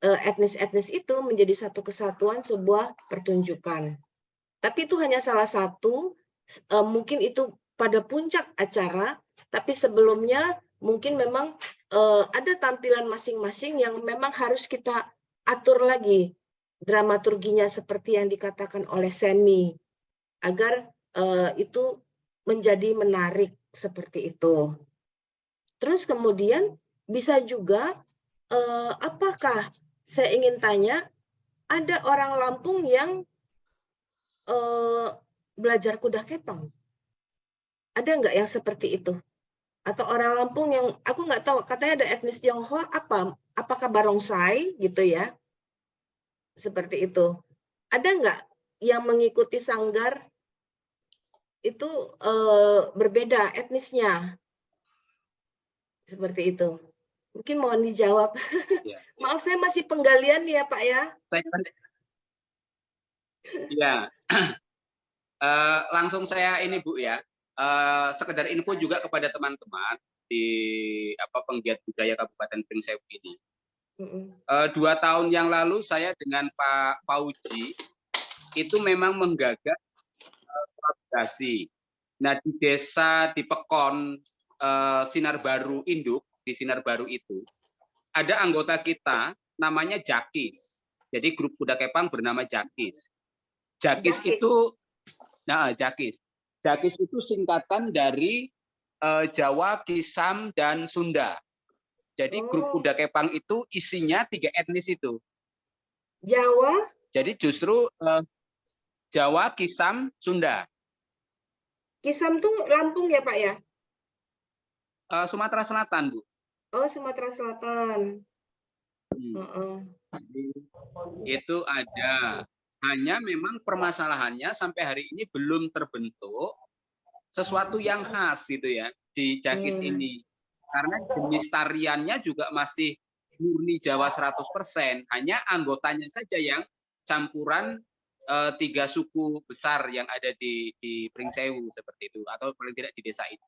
etnis-etnis itu menjadi satu kesatuan sebuah pertunjukan. Tapi itu hanya salah satu, mungkin itu pada puncak acara, tapi sebelumnya mungkin memang ada tampilan masing-masing yang memang harus kita atur lagi dramaturginya seperti yang dikatakan oleh Semi, agar itu menjadi menarik seperti itu. Terus kemudian bisa juga apakah saya ingin tanya, ada orang Lampung yang belajar kuda kepang? Ada nggak yang seperti itu? Atau orang Lampung yang aku nggak tahu, katanya ada etnis Tionghoa, apakah barongsai gitu ya? Seperti itu. Ada nggak yang mengikuti sanggar itu berbeda etnisnya? Seperti itu. Mungkin mohon dijawab. Ya. Maaf, saya masih penggalian ya Pak ya. Ya, langsung saya ini Bu ya, sekedar info juga kepada teman-teman di penggiat budaya Kabupaten Pringsewu ini. 2 tahun yang lalu saya dengan Pak Fauji itu memang menggagas kolaborasi. Nah di desa di Pekon Sinar Baru Induk, di Sinar Baru itu ada anggota kita namanya Jakis. Jadi grup kuda kepang bernama Jakis. Jakis itu, nah Jakis. Jakis itu singkatan dari Jawa, Kisam, dan Sunda. Jadi grup kuda kepang itu isinya 3 etnis itu. Jawa? Jadi justru Jawa, Kisam, Sunda. Kisam tuh Lampung ya Pak ya? Sumatera Selatan, Bu. Oh, Sumatera Selatan. Itu ada. Hanya memang permasalahannya sampai hari ini belum terbentuk sesuatu yang khas gitu ya di Jakis ini. Karena jenis tariannya juga masih murni Jawa 100%. Hanya anggotanya saja yang campuran 3 suku besar yang ada di Pringsewu seperti itu, atau paling tidak di desa itu.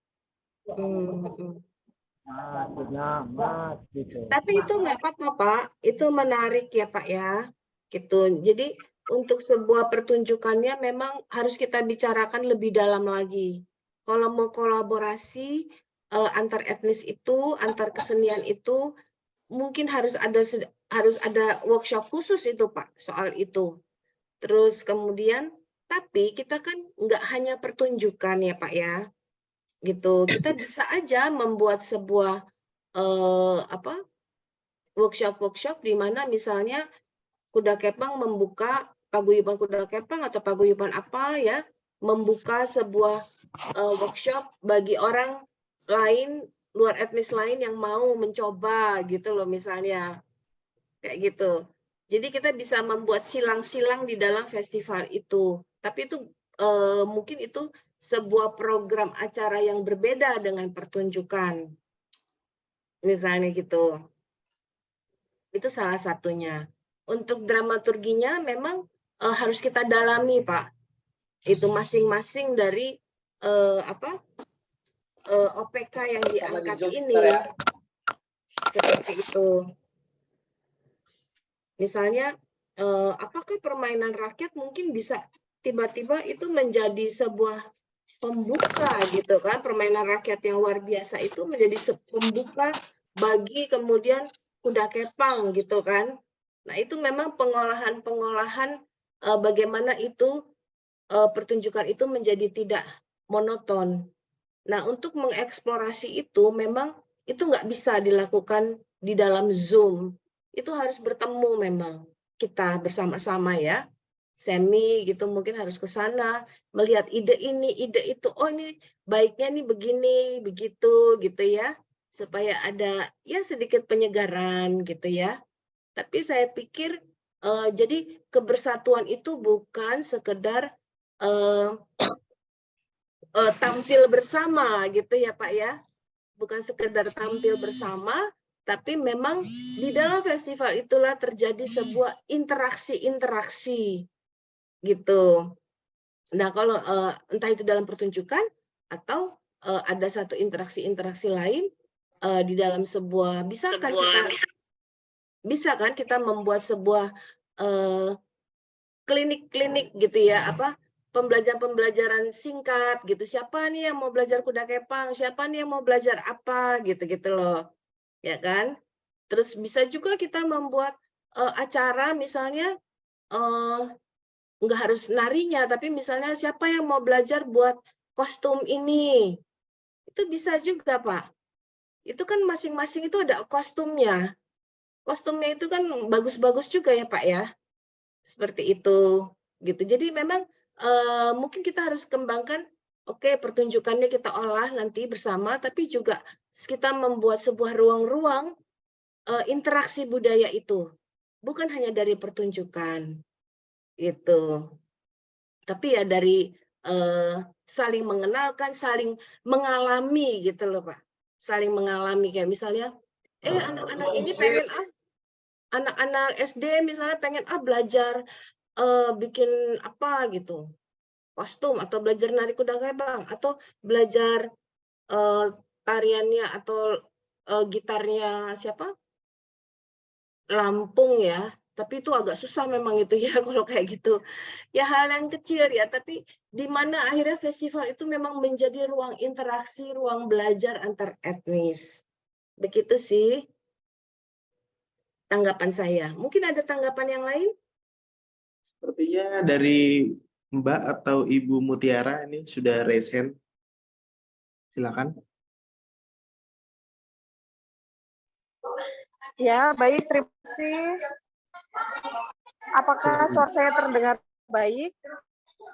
Tapi itu nggak apa-apa Pak, itu menarik ya Pak ya, gitu. Jadi untuk sebuah pertunjukannya memang harus kita bicarakan lebih dalam lagi. Kalau mau kolaborasi antar etnis itu, antar kesenian itu, mungkin harus ada workshop khusus itu Pak soal itu. Terus kemudian, tapi kita kan nggak hanya pertunjukan ya Pak ya, gitu. Kita bisa aja membuat sebuah workshop di mana misalnya kuda kepang membuka paguyuban kuda kepang atau paguyuban apa ya, membuka sebuah workshop bagi orang lain, luar etnis lain yang mau mencoba gitu loh misalnya. Kayak gitu. Jadi kita bisa membuat silang-silang di dalam festival itu. Tapi itu mungkin itu sebuah program acara yang berbeda dengan pertunjukan. Misalnya gitu. Itu salah satunya. Untuk dramaturginya memang harus kita dalami, Pak. Itu masing-masing dari OPK yang diangkat ini. Seperti itu. Misalnya, apakah permainan rakyat mungkin bisa tiba-tiba itu menjadi sebuah pembuka gitu kan, permainan rakyat yang luar biasa itu menjadi pembuka bagi kemudian kuda kepang gitu kan. Nah itu memang pengolahan bagaimana itu pertunjukan itu menjadi tidak monoton. Nah untuk mengeksplorasi itu memang itu nggak bisa dilakukan di dalam Zoom. Itu harus bertemu memang kita bersama-sama ya. Semi gitu mungkin harus ke sana melihat ide ini, ide itu. Oh ini baiknya nih begini, begitu gitu ya. Supaya ada ya sedikit penyegaran gitu ya. Tapi saya pikir jadi kebersatuan itu bukan sekedar tampil bersama gitu ya Pak ya. Bukan sekedar tampil bersama, tapi memang di dalam festival itulah terjadi sebuah interaksi-interaksi gitu. Nah kalau entah itu dalam pertunjukan atau ada satu interaksi-interaksi lain di dalam sebuah bisa kan kita membuat sebuah klinik-klinik gitu ya, pembelajaran singkat gitu. Siapa nih yang mau belajar kuda kepang? Siapa nih yang mau belajar apa? Gitu-gitu loh. Ya kan? Terus bisa juga kita membuat acara misalnya nggak harus narinya, tapi misalnya siapa yang mau belajar buat kostum ini? Itu bisa juga, Pak. Itu kan masing-masing itu ada kostumnya. Kostumnya itu kan bagus-bagus juga ya, Pak ya. Seperti itu gitu. Jadi memang mungkin kita harus kembangkan, oke, pertunjukannya kita olah nanti bersama, tapi juga kita membuat sebuah ruang-ruang interaksi budaya itu, bukan hanya dari pertunjukan itu, tapi ya dari saling mengenalkan, saling mengalami gitu loh Pak, saling mengalami kayak misalnya, anak-anak ini pengen anak-anak SD misalnya pengen belajar bikin apa gitu, kostum atau belajar nari kuda kepang atau belajar tariannya atau gitarnya siapa? Lampung ya. Tapi itu agak susah memang itu ya kalau kayak gitu. Ya hal yang kecil ya, tapi di mana akhirnya festival itu memang menjadi ruang interaksi, ruang belajar antar etnis. Begitu sih tanggapan saya. Mungkin ada tanggapan yang lain? Sepertinya dari Mbak atau Ibu Mutiara ini sudah raise hand. Silakan. Ya, baik, terima kasih. Apakah suara saya terdengar baik?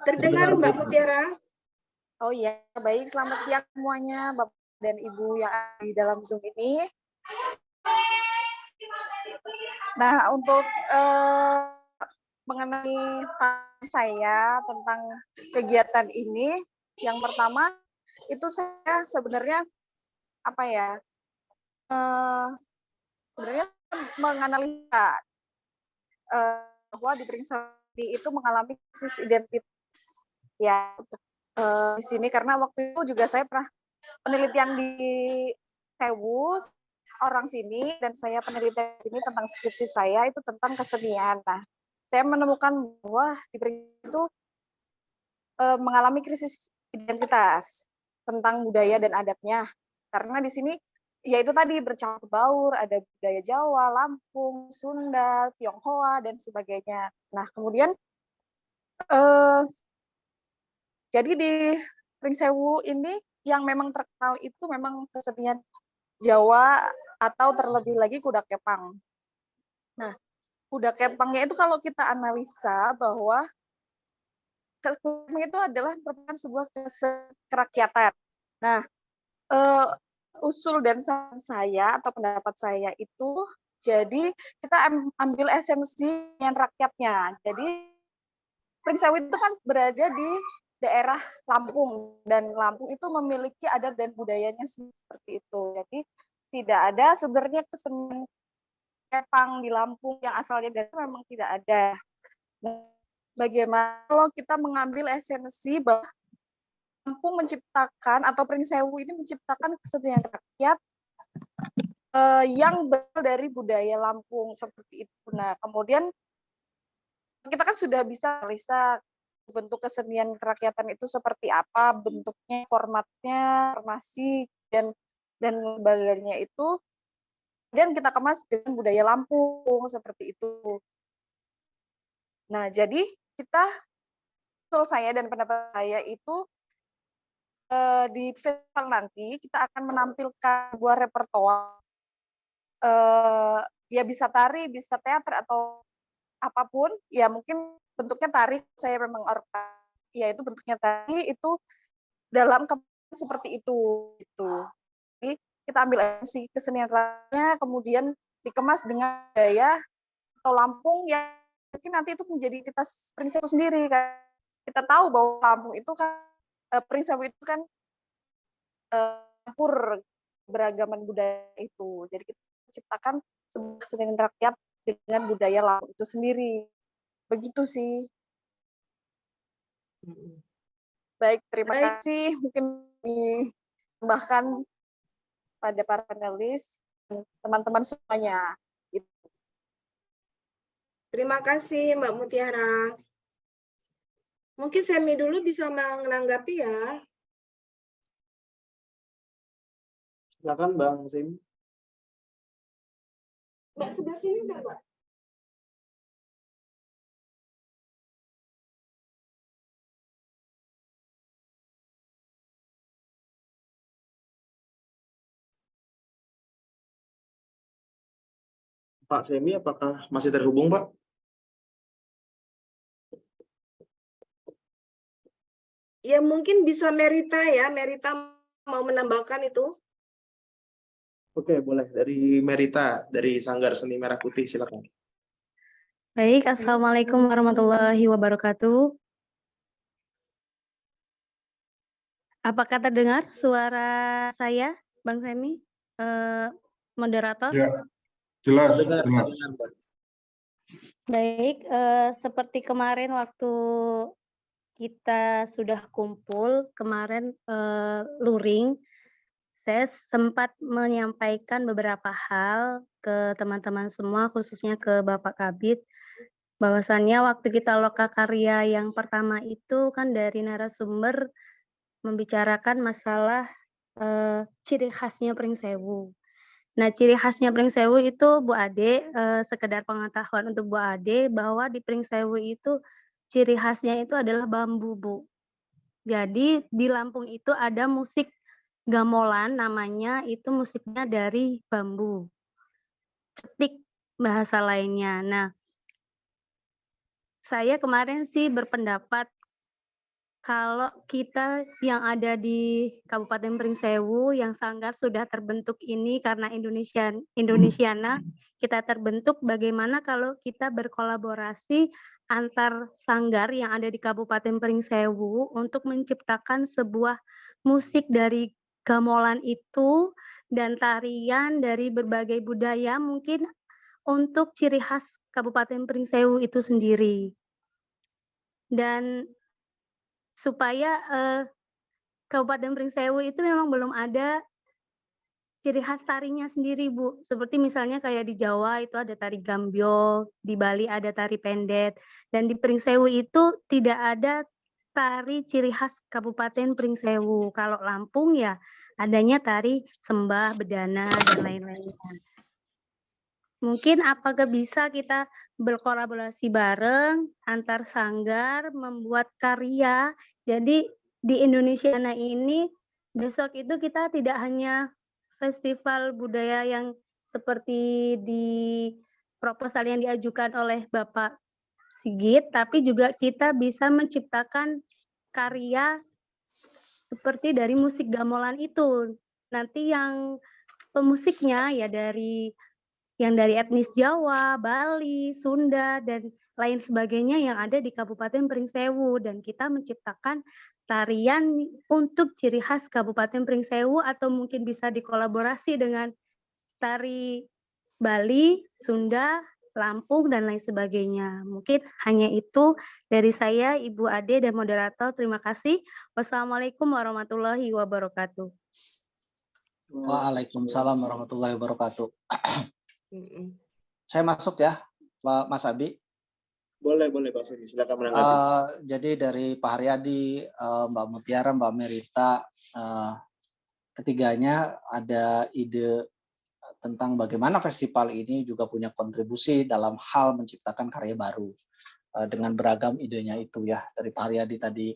Terdengar Mbak Mutiara? Oh iya, baik. Selamat siang semuanya, Bapak dan Ibu yang ada di dalam Zoom ini. Nah, untuk mengenai saya tentang kegiatan ini, yang pertama itu saya sebenarnya apa ya? Sebenarnya menganalisa bahwa di Pringsawi itu mengalami krisis identitas ya di sini karena waktu itu juga saya pernah penelitian di Sewu orang sini dan saya penelitian di sini tentang skripsi saya itu tentang kesenian. Nah, saya menemukan bahwa di Pringsawi itu mengalami krisis identitas tentang budaya dan adatnya karena di sini yaitu tadi bercampur baur, ada budaya Jawa, Lampung, Sunda, Tionghoa, dan sebagainya. Nah, kemudian jadi di Pringsewu ini yang memang terkenal itu memang kesenian Jawa atau terlebih lagi kuda kepang. Nah, kuda kepangnya itu kalau kita analisa bahwa kepang itu adalah merupakan sebuah kerakyatan. Nah, usul dan saran saya atau pendapat saya itu jadi kita ambil esensi yang rakyatnya. Jadi Pringsewu itu kan berada di daerah Lampung dan Lampung itu memiliki adat dan budayanya seperti itu. Jadi tidak ada sebenarnya kesenian kepang di Lampung yang asalnya dari memang tidak ada. Nah, bagaimana kalau kita mengambil esensi bahwa Lampung menciptakan atau Pringsewu ini menciptakan kesenian rakyat yang berasal dari budaya Lampung seperti itu. Nah, kemudian kita kan sudah bisa analisa bentuk kesenian kerakyatan itu seperti apa, bentuknya, formatnya, formasi dan sebagainya itu. Kemudian kita kemas dengan budaya Lampung seperti itu. Nah, jadi kita usul saya dan pendapat saya itu di festival nanti kita akan menampilkan sebuah repertoar ya bisa tari, bisa teater atau apapun, ya mungkin bentuknya tari, saya memang ya itu bentuknya tari itu dalam seperti itu gitu. Jadi kita ambil esensi kesenian lainnya kemudian dikemas dengan gaya atau Lampung yang mungkin nanti itu menjadi identitas Pringsewu sendiri kan. Kita tahu bahwa Lampung itu kan Pringsewu itu kan campur beragaman budaya itu. Jadi kita ciptakan sebuah kesenian rakyat dengan budaya Lampung itu sendiri. Begitu sih. Baik, terima kasih. Mungkin ditambahkan pada para panelis, teman-teman semuanya. Terima kasih Mbak Mutiara. Mungkin Semi dulu bisa menanggapi ya. Silakan Bang Sim. Mbak sebelah sini enggak, Mbak? Pak Semi, apakah masih terhubung, Pak? Ya mungkin bisa Merita ya, Merita mau menambahkan itu. Oke, boleh. Dari Merita, dari Sanggar Seni Merah Putih, silakan. Baik, Assalamualaikum warahmatullahi wabarakatuh. Apakah terdengar suara saya, Bang Semi, moderator? Ya, jelas, Dengar, jelas. dengar, Pak. Baik, seperti kemarin waktu kita sudah kumpul, kemarin luring, saya sempat menyampaikan beberapa hal ke teman-teman semua, khususnya ke Bapak Kabid, bahwasannya waktu kita lokakarya yang pertama itu kan dari narasumber membicarakan masalah ciri khasnya Pringsewu. Nah, ciri khasnya Pringsewu itu Bu Ade, sekedar pengetahuan untuk Bu Ade bahwa di Pringsewu itu ciri khasnya itu adalah bambu, Bu. Jadi di Lampung itu ada musik gamelan namanya, itu musiknya dari bambu. Cetik bahasa lainnya. Nah, saya kemarin sih berpendapat kalau kita yang ada di Kabupaten Pringsewu yang sanggar sudah terbentuk ini karena Indonesiana, kita terbentuk, bagaimana kalau kita berkolaborasi antar sanggar yang ada di Kabupaten Pringsewu untuk menciptakan sebuah musik dari gamelan itu dan tarian dari berbagai budaya mungkin untuk ciri khas Kabupaten Pringsewu itu sendiri. Dan supaya Kabupaten Pringsewu itu memang belum ada ciri khas tarinya sendiri, Bu. Seperti misalnya kayak di Jawa itu ada tari Gambyo, di Bali ada tari pendet, dan di Pringsewu itu tidak ada tari ciri khas Kabupaten Pringsewu. Kalau Lampung ya adanya tari Sembah, Bedana, dan lain-lainnya. Mungkin apakah bisa kita berkolaborasi bareng antar sanggar membuat karya. Jadi di Indonesiana ini besok itu kita tidak hanya festival budaya yang seperti di proposal yang diajukan oleh Bapak Sigit, tapi juga kita bisa menciptakan karya seperti dari musik gamelan itu. Nanti yang pemusiknya ya dari etnis Jawa, Bali, Sunda, dan lain sebagainya yang ada di Kabupaten Pringsewu. Dan kita menciptakan tarian untuk ciri khas Kabupaten Pringsewu atau mungkin bisa dikolaborasi dengan tari Bali, Sunda, Lampung, dan lain sebagainya. Mungkin hanya itu dari saya, Ibu Ade dan moderator. Terima kasih. Wassalamualaikum warahmatullahi wabarakatuh. Waalaikumsalam warahmatullahi wabarakatuh. Mm-mm. Saya masuk ya, Pak Mas Abi. Boleh, Pak Semi. Silakan menanggapi. Jadi dari Pak Haryadi, Mbak Mutiara, Mbak Merita, ketiganya ada ide tentang bagaimana festival ini juga punya kontribusi dalam hal menciptakan karya baru dengan beragam idenya itu ya. Dari Pak Haryadi tadi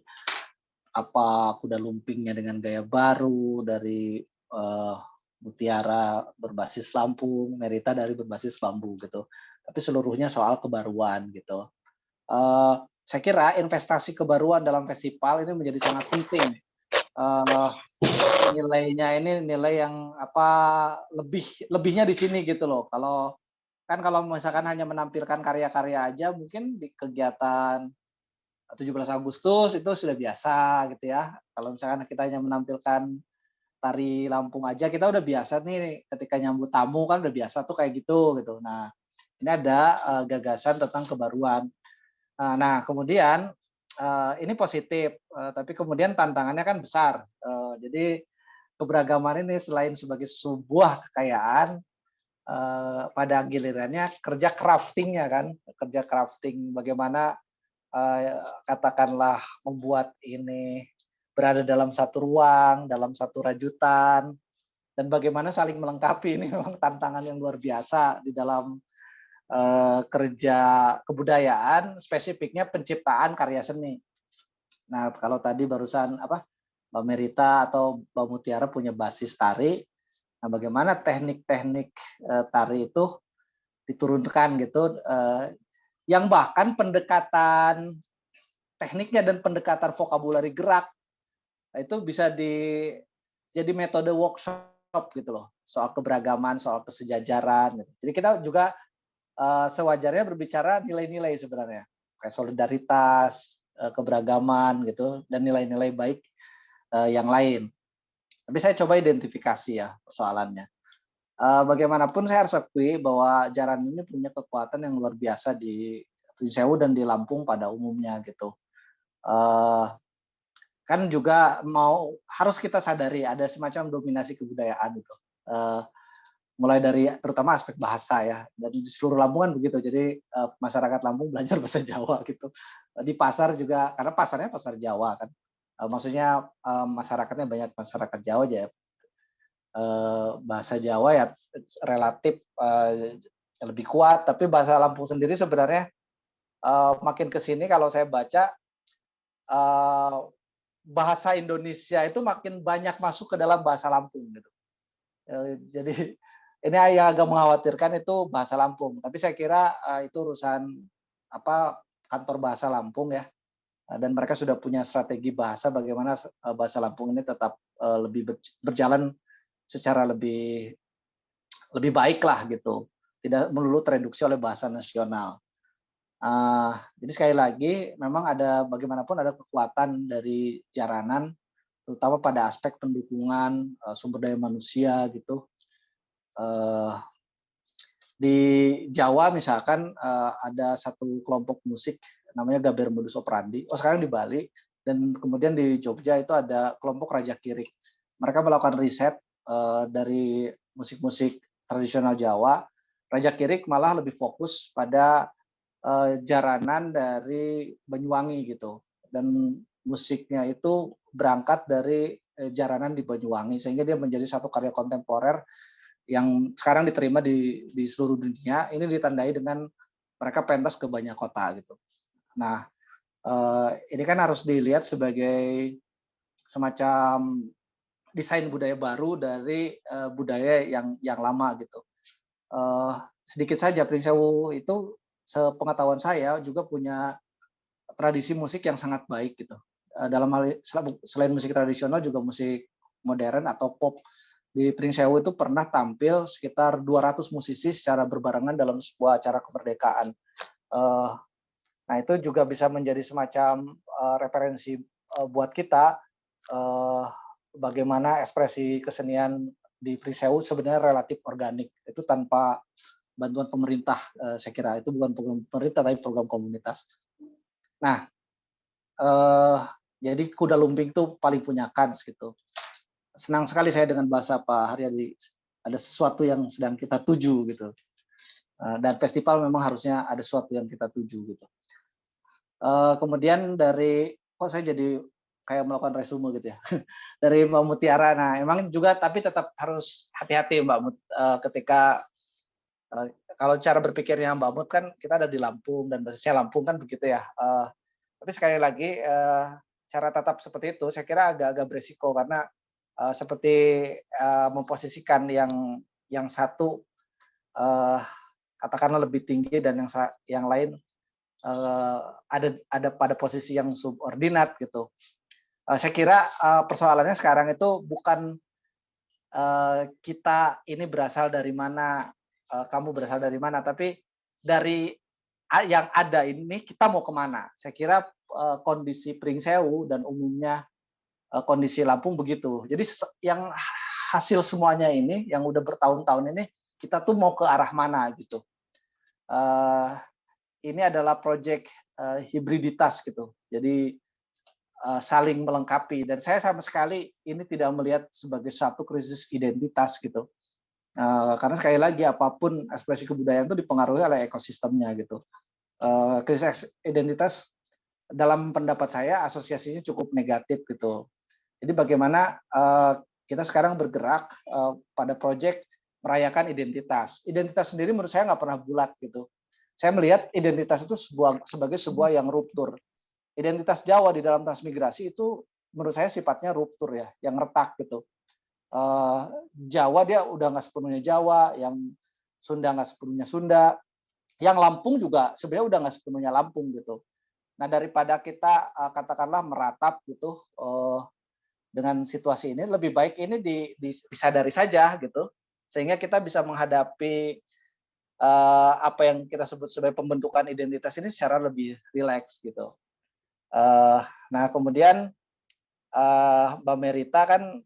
apa kuda lumpingnya dengan gaya baru, dari Mutiara berbasis Lampung, Merita dari berbasis bambu gitu. Tapi seluruhnya soal kebaruan gitu. Saya kira investasi kebaruan dalam festival ini menjadi sangat penting. Nilainya ini nilai yang lebihnya di sini gitu loh. Kalau misalkan hanya menampilkan karya-karya aja, mungkin di kegiatan 17 Agustus itu sudah biasa gitu ya. Kalau misalkan kita hanya menampilkan tari Lampung aja, kita udah biasa nih ketika nyambut tamu kan udah biasa tuh kayak gitu. Nah, ini ada gagasan tentang kebaruan. Nah, kemudian ini positif, tapi kemudian tantangannya kan besar. Jadi keberagaman ini selain sebagai sebuah kekayaan, pada gilirannya kerja crafting-nya kan, kerja crafting bagaimana katakanlah membuat ini berada dalam satu ruang, dalam satu rajutan, dan bagaimana saling melengkapi ini memang tantangan yang luar biasa di dalam kerja kebudayaan, spesifiknya penciptaan karya seni. Nah, kalau tadi barusan Mbak Merita atau Mbak Mutiara punya basis tari, nah bagaimana teknik-teknik tari itu diturunkan gitu, yang bahkan pendekatan tekniknya dan pendekatan vokabulari gerak itu bisa jadi metode workshop gitu loh, soal keberagaman, soal kesejajaran gitu. Jadi kita juga sewajarnya berbicara nilai-nilai sebenarnya, kayak solidaritas, keberagaman gitu, dan nilai-nilai baik yang lain. Tapi saya coba identifikasi ya persoalannya. Bagaimanapun saya harus akui bahwa Jaran ini punya kekuatan yang luar biasa di Pring Sewu dan di Lampung pada umumnya gitu. Kan juga harus kita sadari ada semacam dominasi kebudayaan gitu. Mulai dari terutama aspek bahasa ya, dan di seluruh Lampung kan begitu. Jadi masyarakat Lampung belajar bahasa Jawa gitu. Di pasar juga, karena pasarnya pasar Jawa kan. Maksudnya masyarakatnya banyak masyarakat Jawa aja. Bahasa Jawa ya relatif lebih kuat, tapi bahasa Lampung sendiri sebenarnya makin ke sini kalau saya baca bahasa Indonesia itu makin banyak masuk ke dalam bahasa Lampung gitu. Jadi ini yang agak mengkhawatirkan itu bahasa Lampung, tapi saya kira itu urusan kantor bahasa Lampung ya, dan mereka sudah punya strategi bahasa bagaimana bahasa Lampung ini tetap lebih berjalan secara lebih baik lah gitu, tidak melulu tereduksi oleh bahasa nasional. Jadi sekali lagi memang bagaimanapun ada kekuatan dari Jaranan, terutama pada aspek pendukungan sumber daya manusia gitu. Di Jawa misalkan ada satu kelompok musik namanya Gaber Modus Operandi. Sekarang di Bali, dan kemudian di Jogja itu ada kelompok Raja Kirik. Mereka melakukan riset dari musik-musik tradisional Jawa. Raja Kirik malah lebih fokus pada jaranan dari Banyuwangi gitu, dan musiknya itu berangkat dari jaranan di Banyuwangi, sehingga dia menjadi satu karya kontemporer yang sekarang diterima di seluruh dunia. Ini ditandai dengan mereka pentas ke banyak kota gitu. Nah, ini kan harus dilihat sebagai semacam desain budaya baru dari budaya yang lama gitu. Sedikit saja, Pring Sewu itu sepengetahuan saya juga punya tradisi musik yang sangat baik gitu. Dalam hal selain musik tradisional juga musik modern atau pop. Di Pring Sewu itu pernah tampil sekitar 200 musisi secara berbarengan dalam sebuah acara kemerdekaan. Nah itu juga bisa menjadi semacam referensi buat kita bagaimana ekspresi kesenian di Pring Sewu sebenarnya relatif organik. Itu tanpa bantuan pemerintah, saya kira itu bukan program pemerintah tapi program komunitas. Nah, jadi kuda lumping itu paling punya kans gitu. Senang sekali saya dengan bahasa Pak Haryadi, ada sesuatu yang sedang kita tuju gitu. Dan festival memang harusnya ada sesuatu yang kita tuju gitu. Kemudian kok saya jadi kayak melakukan resume gitu ya. Dari Mbak Mutiara, nah emang juga tapi tetap harus hati-hati Mbak Mut, ketika kalau cara berpikirnya Mbak Mut kan kita ada di Lampung dan basisnya Lampung kan begitu ya. Tapi sekali lagi cara tatap seperti itu saya kira agak-agak beresiko karena seperti memposisikan yang satu katakanlah lebih tinggi dan yang lain ada pada posisi yang subordinat gitu. Saya kira persoalannya sekarang itu bukan kita ini berasal dari mana, kamu berasal dari mana, tapi dari yang ada ini kita mau kemana. Saya kira kondisi Pring Sewu dan umumnya kondisi Lampung begitu. Jadi yang hasil semuanya ini, yang udah bertahun-tahun ini, kita tuh mau ke arah mana gitu. Ini adalah proyek hibriditas gitu. Jadi saling melengkapi. Dan saya sama sekali ini tidak melihat sebagai satu krisis identitas gitu. Karena sekali lagi apapun ekspresi kebudayaan itu dipengaruhi oleh ekosistemnya gitu. Krisis identitas dalam pendapat saya asosiasinya cukup negatif gitu. Jadi bagaimana kita sekarang bergerak pada proyek merayakan identitas. Identitas sendiri menurut saya nggak pernah bulat gitu. Saya melihat identitas itu sebagai sebuah yang ruptur. Identitas Jawa di dalam transmigrasi itu menurut saya sifatnya ruptur ya, yang retak gitu. Jawa dia udah nggak sepenuhnya Jawa, yang Sunda nggak sepenuhnya Sunda, yang Lampung juga sebenarnya udah nggak sepenuhnya Lampung gitu. Nah daripada kita katakanlah meratap gitu dengan situasi ini, lebih baik ini disadari saja gitu, sehingga kita bisa menghadapi apa yang kita sebut sebagai pembentukan identitas ini secara lebih rileks gitu. Nah kemudian Mbak Merita kan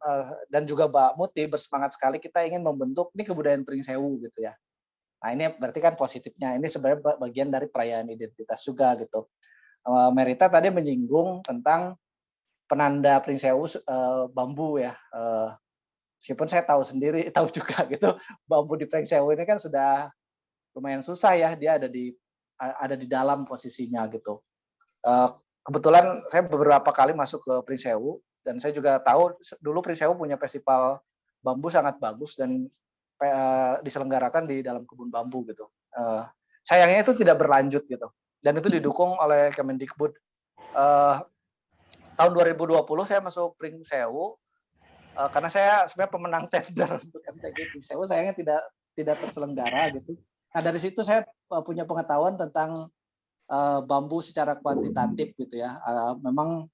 dan juga Mbak Muti bersemangat sekali kita ingin membentuk ini kebudayaan Pringsewu gitu ya. Nah ini berarti kan positifnya, ini sebenarnya bagian dari perayaan identitas juga gitu. Merita tadi menyinggung tentang penanda Pringsewu bambu ya. Meskipun saya tahu juga gitu, bambu di Pringsewu ini kan sudah lumayan susah ya, dia ada di dalam posisinya gitu. Kebetulan saya beberapa kali masuk ke Pringsewu dan saya juga tahu dulu Pringsewu punya festival bambu sangat bagus dan diselenggarakan di dalam kebun bambu gitu. Sayangnya itu tidak berlanjut gitu. Dan itu didukung oleh Kemendikbud. Tahun 2020 saya masuk Pringsewu karena saya sebenarnya pemenang tender untuk MTQ Pringsewu, sayangnya tidak terselenggara gitu. Nah dari situ saya punya pengetahuan tentang bambu secara kuantitatif gitu ya. Memang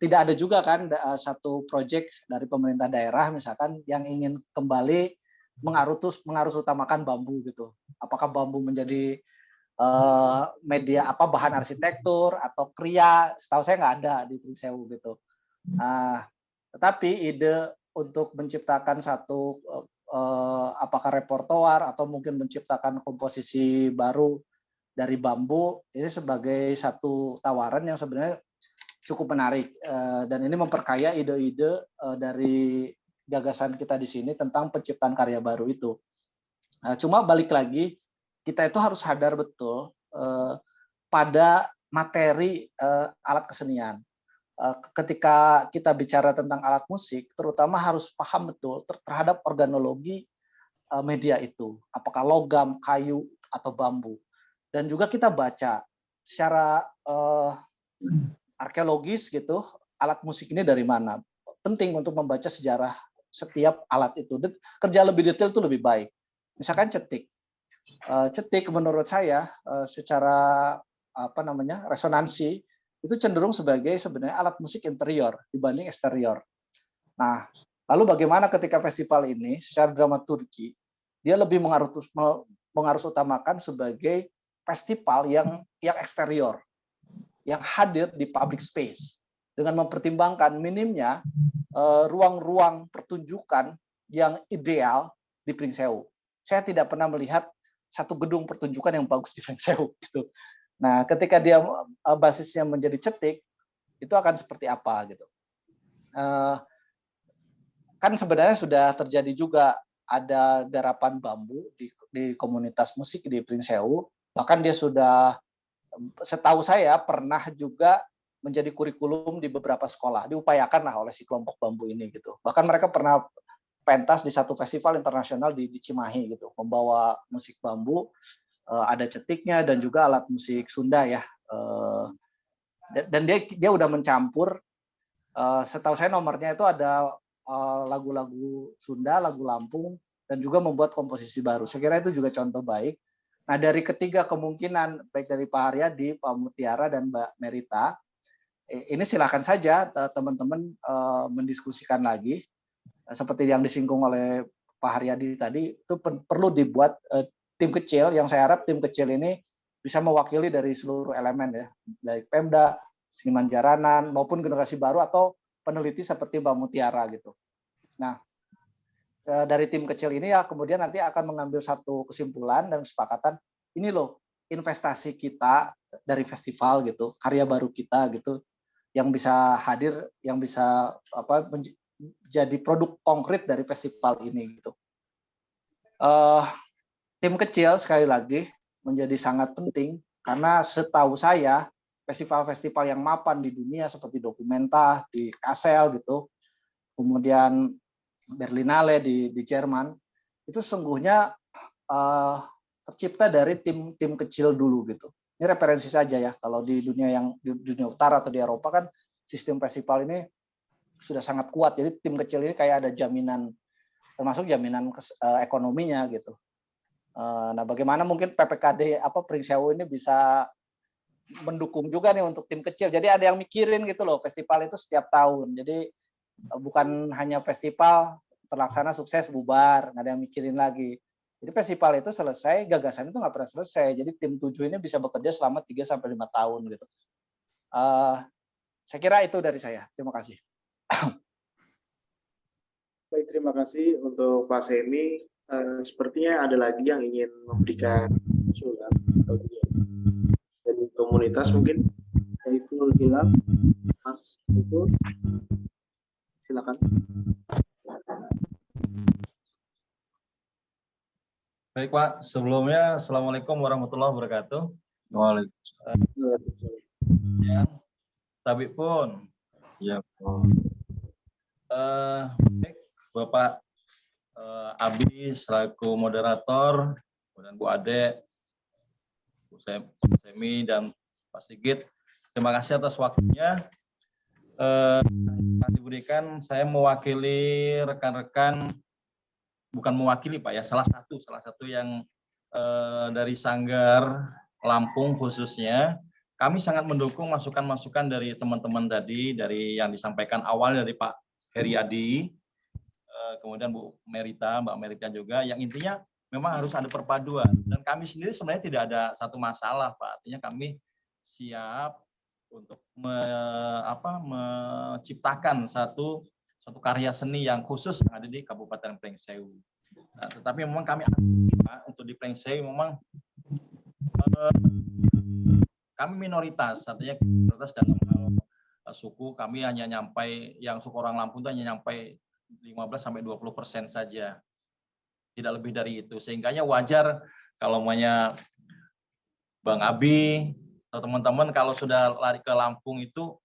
tidak ada juga kan satu proyek dari pemerintah daerah misalkan yang ingin kembali mengarus utamakan bambu gitu. Apakah bambu menjadi media bahan arsitektur atau kriya, setahu saya nggak ada di Pringsewu gitu. Tetapi ide untuk menciptakan satu apakah repertoar atau mungkin menciptakan komposisi baru dari bambu ini sebagai satu tawaran yang sebenarnya cukup menarik dan ini memperkaya ide-ide dari gagasan kita di sini tentang penciptaan karya baru itu. Cuma balik lagi kita itu harus sadar betul pada materi alat kesenian. Ketika kita bicara tentang alat musik, terutama harus paham betul terhadap organologi media itu, apakah logam, kayu, atau bambu. Dan juga kita baca secara arkeologis gitu, alat musik ini dari mana. Penting untuk membaca sejarah setiap alat itu. Kerja lebih detail itu lebih baik. Misalkan cetik. Cetik menurut saya secara resonansi itu cenderung sebagai sebenarnya alat musik interior dibanding eksterior. Nah, lalu bagaimana ketika festival ini secara dramaturgi dia lebih mengarus utamakan sebagai festival yang eksterior, yang hadir di public space dengan mempertimbangkan minimnya ruang-ruang pertunjukan yang ideal di Pringsewu. Saya tidak pernah melihat satu gedung pertunjukan yang bagus di Pringsewu gitu. Nah, ketika dia basisnya menjadi cetik, itu akan seperti apa gitu. Kan sebenarnya sudah terjadi juga ada garapan bambu di komunitas musik di Pringsewu. Bahkan dia sudah, setahu saya pernah juga menjadi kurikulum di beberapa sekolah, diupayakan lah oleh si kelompok bambu ini gitu. Bahkan mereka pernah pentas di satu festival internasional di Cimahi gitu, membawa musik bambu, ada cetiknya dan juga alat musik Sunda ya. Dan dia udah mencampur, setahu saya nomornya itu ada lagu-lagu Sunda, lagu Lampung, dan juga membuat komposisi baru. Saya kira itu juga contoh baik. Nah dari ketiga kemungkinan, baik dari Pak Haryadi, Pak Mutiara, dan Mbak Merita, ini silakan saja teman-teman mendiskusikan lagi. Seperti yang disinggung oleh Pak Haryadi tadi, itu perlu dibuat tim kecil, yang saya harap tim kecil ini bisa mewakili dari seluruh elemen ya, dari Pemda, seniman jaranan, maupun generasi baru atau peneliti seperti Mbak Mutiara gitu. Nah, dari tim kecil ini ya kemudian nanti akan mengambil satu kesimpulan dan kesepakatan, ini loh investasi kita dari festival gitu, karya baru kita gitu, yang bisa hadir, yang bisa jadi produk konkret dari festival ini gitu. Tim kecil sekali lagi menjadi sangat penting karena setahu saya festival-festival yang mapan di dunia seperti Documenta di Kassel gitu, kemudian Berlinale di Jerman, itu sesungguhnya tercipta dari tim kecil dulu gitu. Ini referensi saja ya, kalau di dunia utara atau di Eropa kan sistem festival ini sudah sangat kuat. Jadi tim kecil ini kayak ada jaminan, termasuk jaminan ekonominya gitu. Nah, bagaimana mungkin PPKD Pringsewu ini bisa mendukung juga nih untuk tim kecil. Jadi ada yang mikirin gitu loh, festival itu setiap tahun. Jadi bukan hanya festival terlaksana sukses bubar, nggak ada yang mikirin lagi. Jadi festival itu selesai, gagasan itu nggak pernah selesai. Jadi tim 7 ini bisa bekerja selama 3-5 tahun gitu. Saya kira itu dari saya. Terima kasih. Baik, terima kasih untuk Pak Semi. Sepertinya ada lagi yang ingin memberikan usulan atau dari komunitas mungkin. Saiful Hilal, Mas Saiful, silakan. Baik Pak, sebelumnya Assalamualaikum warahmatullahi wabarakatuh. Waalaikumsalam. Tabib pun. Ya. Baik, Bapak Abi selaku moderator, kemudian Bu Ade, Bu Semi dan Pak Sigit, terima kasih atas waktunya. Diberikan saya mewakili rekan-rekan, bukan mewakili Pak ya, salah satu yang dari Sanggar Lampung khususnya, kami sangat mendukung masukan-masukan dari teman-teman tadi, dari yang disampaikan awal dari Pak Heriadi, kemudian Mbak Merita juga, yang intinya memang harus ada perpaduan. Dan kami sendiri sebenarnya tidak ada satu masalah Pak, artinya kami siap untuk menciptakan satu karya seni yang khusus yang ada di Kabupaten Pringsewu. Nah, tetapi memang kami Pak, untuk di Pringsewu memang kami minoritas, artinya minoritas dalam suku. Kami hanya nyampai, yang suku orang Lampung itu hanya nyampai 15-20% saja, tidak lebih dari itu. Sehingga wajar kalau namanya Bang Abi atau teman-teman kalau sudah lari ke Lampung itu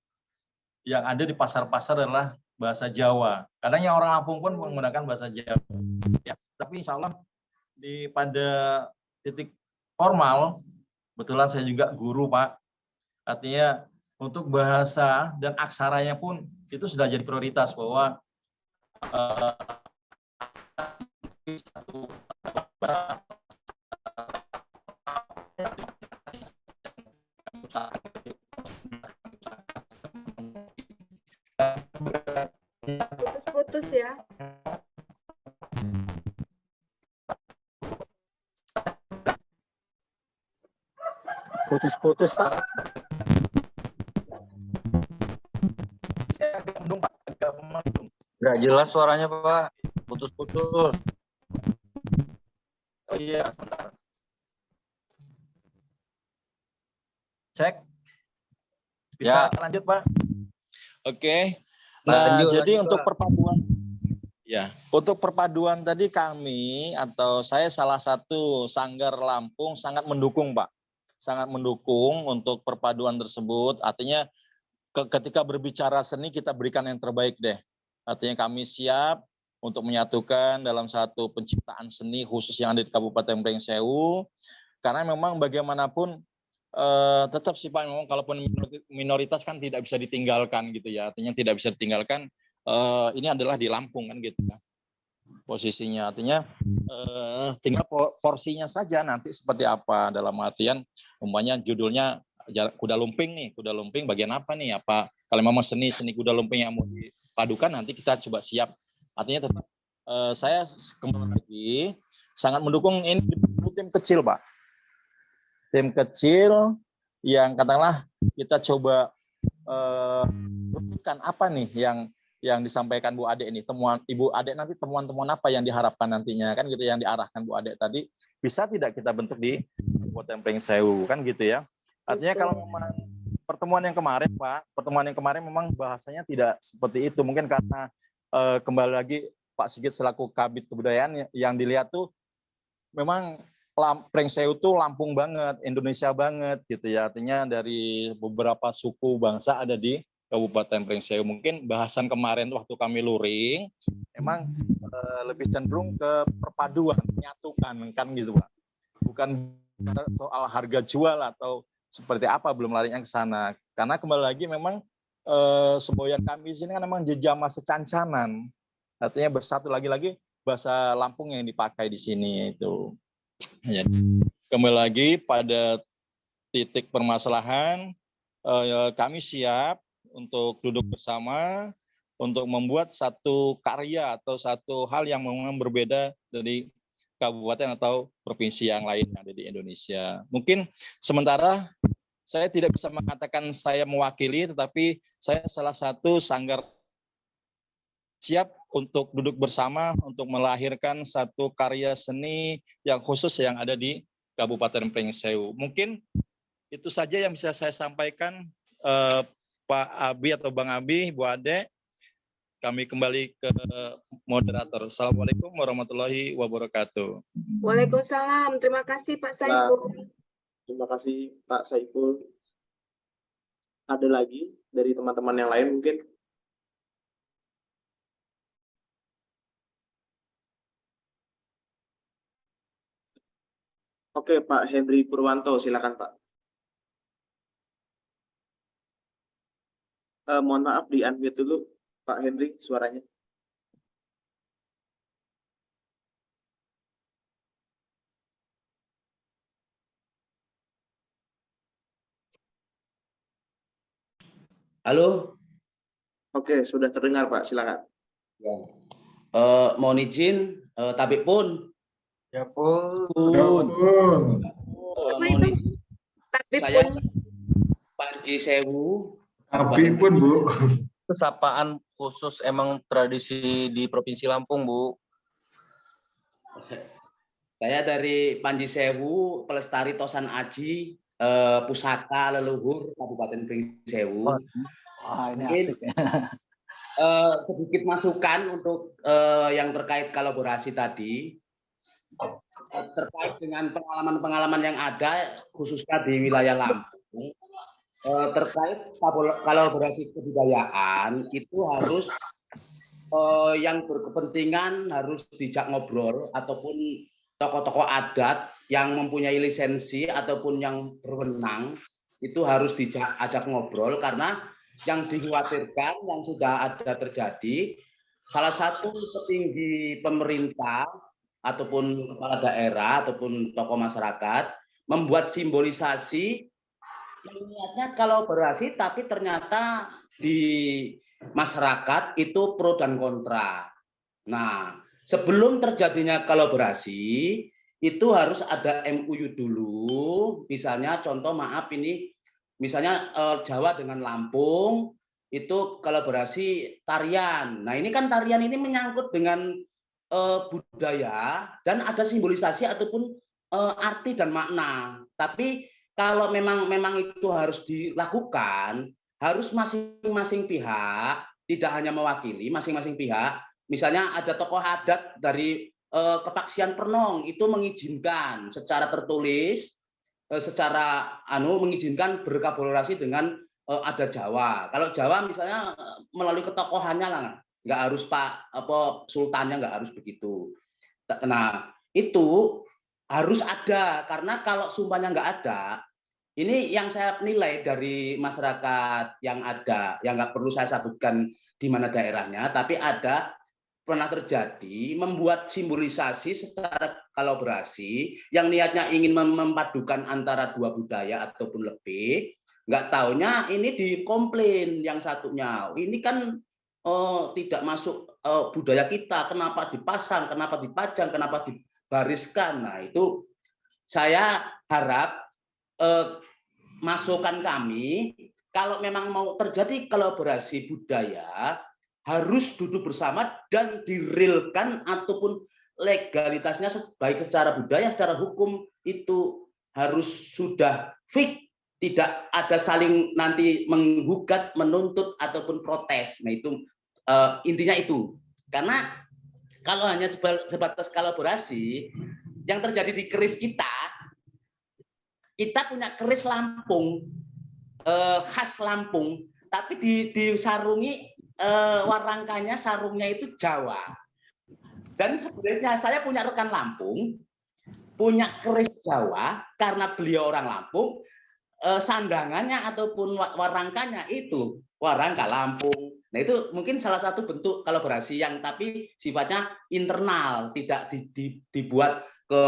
yang ada di pasar-pasar adalah bahasa Jawa. Kadang yang orang Lampung pun menggunakan bahasa Jawa. Ya, tapi insya Allah pada titik formal, kebetulan saya juga guru Pak, artinya untuk bahasa dan aksaranya pun itu sudah jadi prioritas bahwa Putus-putus ya. Putus-putus Pak. Nggak jelas suaranya Pak, putus-putus. Oh iya, sebentar. Cek. Bisa Ya. lanjut Pak? Oke. Nah, Lanjut, jadi lanjut, untuk Pak. perpaduan, ya, untuk perpaduan tadi kami atau saya salah satu Sanggar Lampung sangat mendukung Pak, sangat mendukung untuk perpaduan tersebut. Artinya ketika berbicara seni kita berikan yang terbaik deh. Artinya kami siap untuk menyatukan dalam satu penciptaan seni khusus yang ada di Kabupaten Pringsewu. Karena memang bagaimanapun tetap sih Pak, memang kalaupun minoritas kan tidak bisa ditinggalkan gitu ya. Artinya tidak bisa ditinggalkan, ini adalah di Lampung kan gitu ya posisinya. Artinya tinggal porsinya saja nanti seperti apa, dalam artian umpamanya judulnya kuda lumping nih, kuda lumping bagian apa nih, apa kalau memang seni kuda lumping yang mau dipadukan nanti kita coba siap. Artinya tetap saya kembali lagi sangat mendukung ini tim kecil Pak, tim kecil yang katakanlah kita coba rumuskan apa nih yang disampaikan Bu Ade ini, temuan Ibu Ade nanti, temuan-temuan apa yang diharapkan nantinya kan gitu, yang diarahkan Bu Ade tadi bisa tidak kita bentuk di Kabupaten Pringsewu kan gitu ya. Artinya kalau memang pertemuan yang kemarin Pak, memang bahasanya tidak seperti itu, mungkin karena kembali lagi Pak Sigit selaku Kabid Kebudayaan yang dilihat tuh memang Pringsewu itu Lampung banget, Indonesia banget gitu ya. Artinya dari beberapa suku bangsa ada di Kabupaten Pringsewu. Mungkin bahasan kemarin waktu kami luring emang lebih cenderung ke perpaduan, menyatukan kan gitu Pak. Bukan soal harga jual atau seperti apa, belum larinya ke sana. Karena kembali lagi memang semboyan kami di sini kan memang jejama secancanan. Artinya bersatu, lagi-lagi bahasa Lampung yang dipakai di sini itu. Jadi, kembali lagi pada titik permasalahan, kami siap untuk duduk bersama untuk membuat satu karya atau satu hal yang memang berbeda dari kabupaten atau provinsi yang lain yang ada di Indonesia. Mungkin sementara saya tidak bisa mengatakan saya mewakili, tetapi saya salah satu sanggar siap untuk duduk bersama untuk melahirkan satu karya seni yang khusus yang ada di Kabupaten Pringsewu. Mungkin itu saja yang bisa saya sampaikan, Pak Abi atau Bang Abi, Bu Ade. Kami kembali ke moderator. Assalamualaikum warahmatullahi wabarakatuh. Waalaikumsalam. Terima kasih Pak Saiful. Terima kasih Pak Saiful. Ada lagi dari teman-teman yang lain mungkin? Oke, Pak Henry Purwanto, silakan Pak. Mohon maaf di unmute dulu Pak Henry suaranya. Halo. Oke, sudah terdengar Pak, silakan. Ya. Mohon izin, Tabib pun. Ya pun. Mohon izin. Saya Panji Sewu. Tabib pun, Bu. Sapaan khusus emang tradisi di Provinsi Lampung, Bu. Saya dari Panji Sewu, Pelestari Tosan Aji, Pusaka Leluhur Kabupaten Pringsewu. Wah, ini Mungkin asik ya. sedikit masukan untuk yang terkait kolaborasi tadi, terkait dengan pengalaman-pengalaman yang ada khususnya di wilayah Lampung, terkait kolaborasi kebudayaan itu harus yang berkepentingan harus dijak ngobrol, ataupun tokoh-tokoh adat yang mempunyai lisensi ataupun yang berwenang itu harus diajak ngobrol, karena yang dikhawatirkan yang sudah ada terjadi, salah satu petinggi pemerintah ataupun kepala daerah ataupun tokoh masyarakat membuat simbolisasi yang niatnya kolaborasi, tapi ternyata di masyarakat itu pro dan kontra. Nah, sebelum terjadinya kolaborasi itu harus ada MOU dulu. Misalnya contoh, maaf ini, misalnya Jawa dengan Lampung itu kolaborasi tarian. Nah, ini kan tarian ini menyangkut dengan budaya dan ada simbolisasi ataupun arti dan makna. Tapi kalau memang itu harus dilakukan, harus masing-masing pihak, tidak hanya mewakili masing-masing pihak. Misalnya ada tokoh adat dari Kepaksian Pernong itu mengizinkan secara tertulis, secara mengizinkan berkolaborasi dengan adat Jawa. Kalau Jawa misalnya melalui ketokohannya lah, nggak harus sultannya, nggak harus begitu. Nah, itu harus ada, karena kalau sumpahnya nggak ada, ini yang saya nilai dari masyarakat yang ada, yang nggak perlu saya sebutkan di mana daerahnya, tapi ada pernah terjadi membuat simbolisasi secara kolaborasi yang niatnya ingin memadukan antara dua budaya ataupun lebih, nggak taunya ini dikomplain yang satunya, ini kan tidak masuk budaya kita, kenapa dipasang, kenapa dipajang, kenapa dibariskan. Nah, itu saya harap masukan kami, kalau memang mau terjadi kolaborasi budaya, harus duduk bersama dan direalkan ataupun legalitasnya baik secara budaya, secara hukum itu harus sudah fix, tidak ada saling nanti menggugat, menuntut ataupun protes. Nah, itu intinya itu. Karena kalau hanya sebatas kolaborasi, yang terjadi di keris kita punya keris Lampung, khas Lampung, tapi disarungi warangkanya, sarungnya itu Jawa. Dan sebenarnya saya punya rekan Lampung, punya keris Jawa, karena beliau orang Lampung, sandangannya ataupun warangkanya itu warangka Lampung. Nah, itu mungkin salah satu bentuk kolaborasi yang tapi sifatnya internal, tidak dibuat ke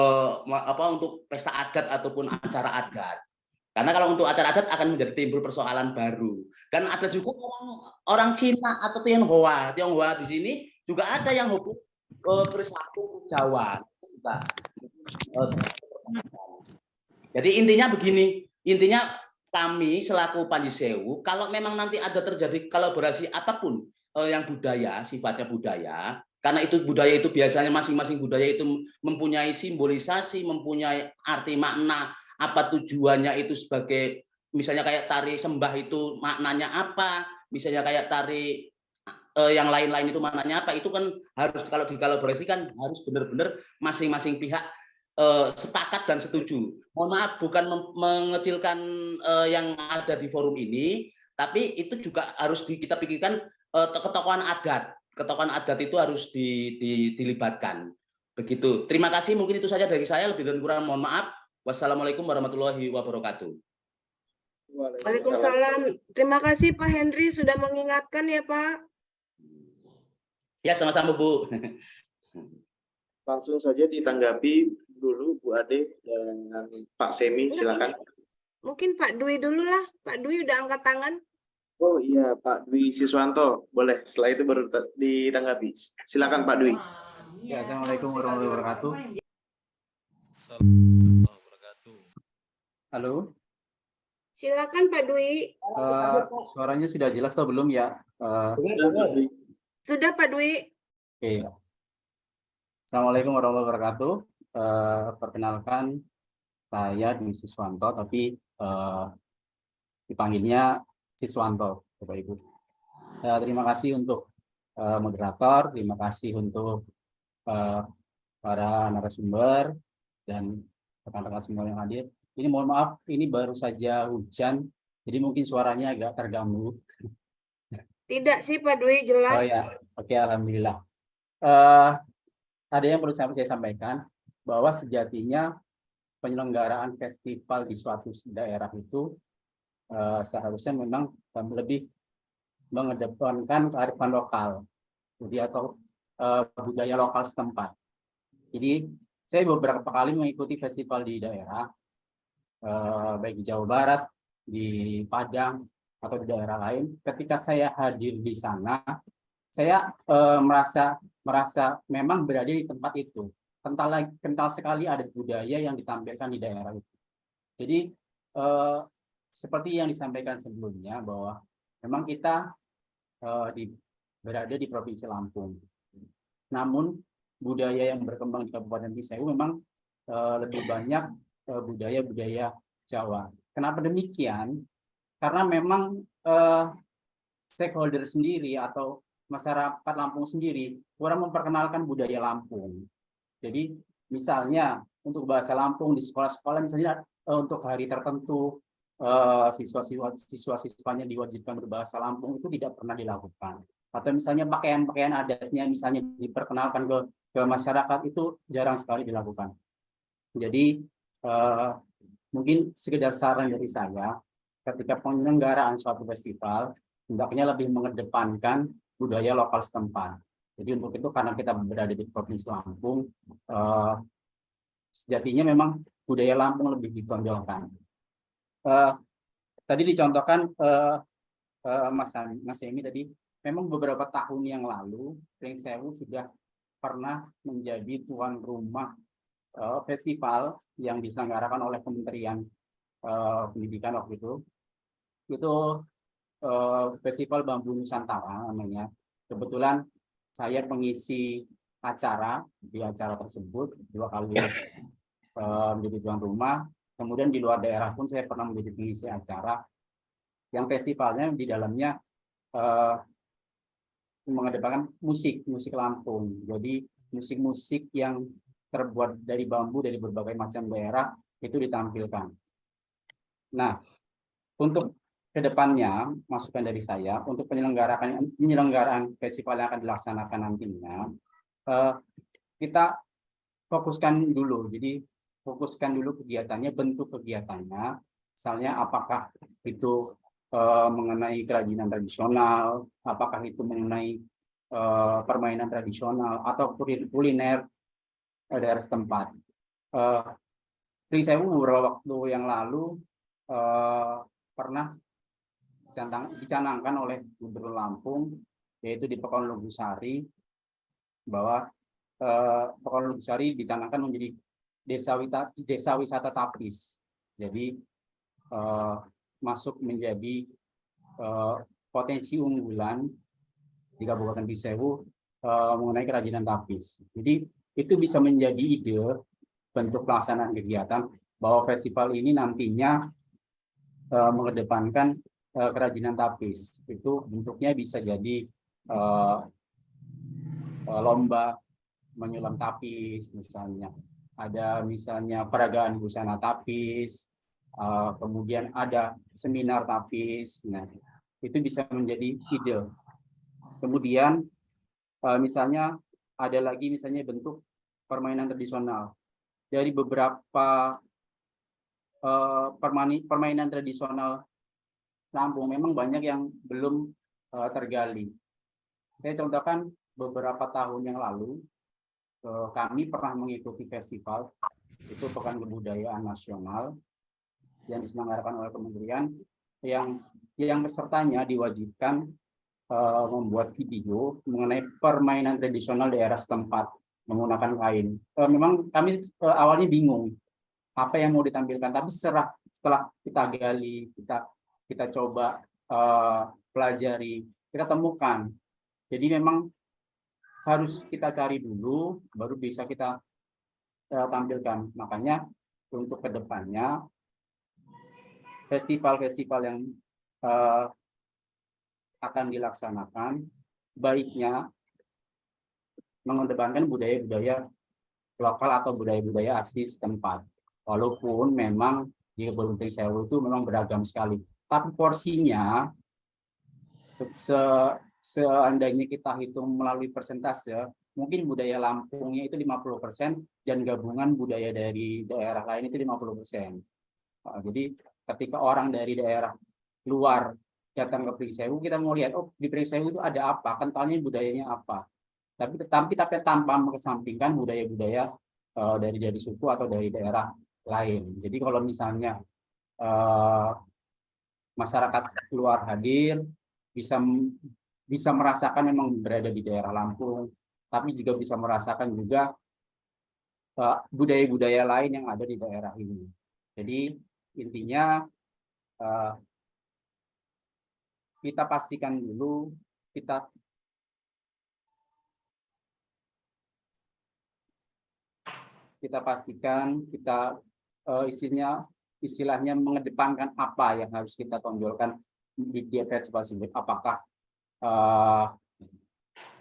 untuk pesta adat ataupun acara adat. Karena kalau untuk acara adat akan menjadi timbul persoalan baru. Dan ada juga orang Cina atau Tionghoa di sini juga ada yang hobi keris Lampung Jawa. Jadi intinya begini, intinya kami selaku Panji Sewu, kalau memang nanti ada terjadi kolaborasi apapun yang budaya, sifatnya budaya, karena itu budaya itu biasanya masing-masing budaya itu mempunyai simbolisasi, mempunyai arti makna, apa tujuannya itu sebagai, misalnya kayak tari sembah itu maknanya apa, misalnya kayak tari yang lain-lain itu maknanya apa, itu kan harus kalau dikolaborasikan harus benar-benar masing-masing pihak sepakat dan setuju. Mohon maaf bukan mengecilkan yang ada di forum ini, tapi itu juga harus kita pikirkan ketokohan adat. Ketokohan adat itu harus dilibatkan. Begitu. Terima kasih. Mungkin itu saja dari saya. Lebih dan kurang mohon maaf. Wassalamualaikum warahmatullahi wabarakatuh. Waalaikumsalam. Terima kasih Pak Henry sudah mengingatkan ya Pak. Ya, sama-sama Bu. Langsung saja ditanggapi dulu Bu Ade dan Pak Semi, silakan. Mungkin Pak Dwi dulu lah. Pak Dwi udah angkat tangan. Oh iya, Pak Dwi Siswanto, boleh. Setelah itu baru ditanggapi. Silakan Pak Dwi. Ya, Assalamualaikum warahmatullahi wabarakatuh. Halo. Silakan Pak Dwi. Suaranya sudah jelas atau belum ya? Sudah Pak Dwi. Oke. Assalamualaikum warahmatullahi wabarakatuh. Perkenalkan, saya Dwi Siswanto, tapi dipanggilnya Siswanto, Bapak Ibu. Terima kasih untuk moderator, terima kasih untuk para narasumber dan rekan-rekan semua yang hadir. Ini mohon maaf, ini baru saja hujan, jadi mungkin suaranya agak terganggu. Tidak sih Pak Dwi, jelas. Oh ya, oke, alhamdulillah. Ada yang perlu saya sampaikan bahwa sejatinya penyelenggaraan festival di suatu daerah itu seharusnya memang lebih mengedepankan kearifan lokal, jadi atau budaya lokal setempat. Jadi saya beberapa kali mengikuti festival di daerah, baik di Jawa Barat, di Padang atau di daerah lain. Ketika saya hadir di sana, saya merasa memang berada di tempat itu. Kental sekali ada budaya yang ditampilkan di daerah itu. Jadi seperti yang disampaikan sebelumnya bahwa memang kita berada di Provinsi Lampung. Namun budaya yang berkembang di Kabupaten Pring Sewu memang lebih banyak budaya-budaya Jawa. Kenapa demikian? Karena memang stakeholder sendiri atau masyarakat Lampung sendiri kurang memperkenalkan budaya Lampung. Jadi misalnya untuk bahasa Lampung di sekolah-sekolah misalnya untuk hari tertentu siswa-siswanya diwajibkan berbahasa Lampung itu tidak pernah dilakukan. Atau misalnya pakaian-pakaian adatnya misalnya diperkenalkan ke masyarakat itu jarang sekali dilakukan. Jadi mungkin sekedar saran dari saya, ketika penyelenggaraan suatu festival hendaknya lebih mengedepankan budaya lokal setempat. Jadi untuk itu karena kita berada di Provinsi Lampung, sejatinya memang budaya Lampung lebih ditonjolkan. Tadi dicontohkan Mas Emi tadi, memang beberapa tahun yang lalu Pring Sewu sudah pernah menjadi tuan rumah festival yang diselenggarakan oleh Kementerian Pendidikan waktu itu. Itu Festival Bambu Nusantara namanya. Kebetulan saya pengisi acara di acara tersebut 2 kali menjadi tuan rumah. Kemudian di luar daerah pun saya pernah menjadi pengisi acara yang festivalnya di dalamnya mengedepankan musik Lampung. Jadi musik-musik yang terbuat dari bambu dari berbagai macam daerah itu ditampilkan. Nah, untuk kedepannya, masukan dari saya untuk penyelenggaraan festival yang akan dilaksanakan nantinya, kita fokuskan dulu. Jadi fokuskan dulu kegiatannya, bentuk kegiatannya, misalnya apakah itu mengenai kerajinan tradisional, apakah itu mengenai permainan tradisional atau kuliner daerah setempat. Pringsewu beberapa waktu yang lalu pernah dicanangkan oleh Gubernur Lampung, yaitu di Pekan Lugusari, bahwa Pekan Lugusari dicanangkan menjadi desa wisata tapis. Jadi masuk menjadi potensi unggulan di Kabupaten Pringsewu mengenai kerajinan tapis. Jadi itu bisa menjadi ide bentuk pelaksanaan kegiatan bahwa festival ini nantinya mengedepankan kerajinan tapis. Itu bentuknya bisa jadi lomba menyulam tapis misalnya. Ada misalnya peragaan busana tapis, kemudian ada seminar tapis. Nah, itu bisa menjadi ide. Kemudian misalnya ada lagi misalnya bentuk permainan tradisional. Dari beberapa permainan tradisional Lampung memang banyak yang belum tergali. Saya contohkan beberapa tahun yang lalu kami pernah mengikuti festival itu Pekan Kebudayaan Nasional yang diselenggarakan oleh kementerian, yang pesertanya diwajibkan membuat video mengenai permainan tradisional daerah setempat menggunakan kain. Memang kami awalnya bingung apa yang mau ditampilkan, tapi setelah kita gali, kita coba pelajari, kita temukan. Jadi memang harus kita cari dulu, baru bisa kita tampilkan. Makanya untuk kedepannya festival-festival yang akan dilaksanakan baiknya mengedepankan budaya-budaya lokal atau budaya-budaya asli setempat. Walaupun memang di Kebun Pringsewu itu memang beragam sekali. Tapi porsinya seandainya kita hitung melalui persentase, mungkin budaya Lampungnya itu 50% dan gabungan budaya dari daerah lain itu 50%. Jadi ketika orang dari daerah luar datang ke Pringsewu, kita mau lihat, oh di Pringsewu itu ada apa, kentalnya budayanya apa. Tapi tanpa mengesampingkan budaya-budaya dari suku atau dari daerah lain. Jadi kalau misalnya masyarakat luar hadir, bisa merasakan memang berada di daerah Lampung, tapi juga bisa merasakan juga budaya-budaya lain yang ada di daerah ini. Jadi intinya kita pastikan dulu istilahnya mengedepankan apa yang harus kita tonjolkan di festival tersebut. Apakah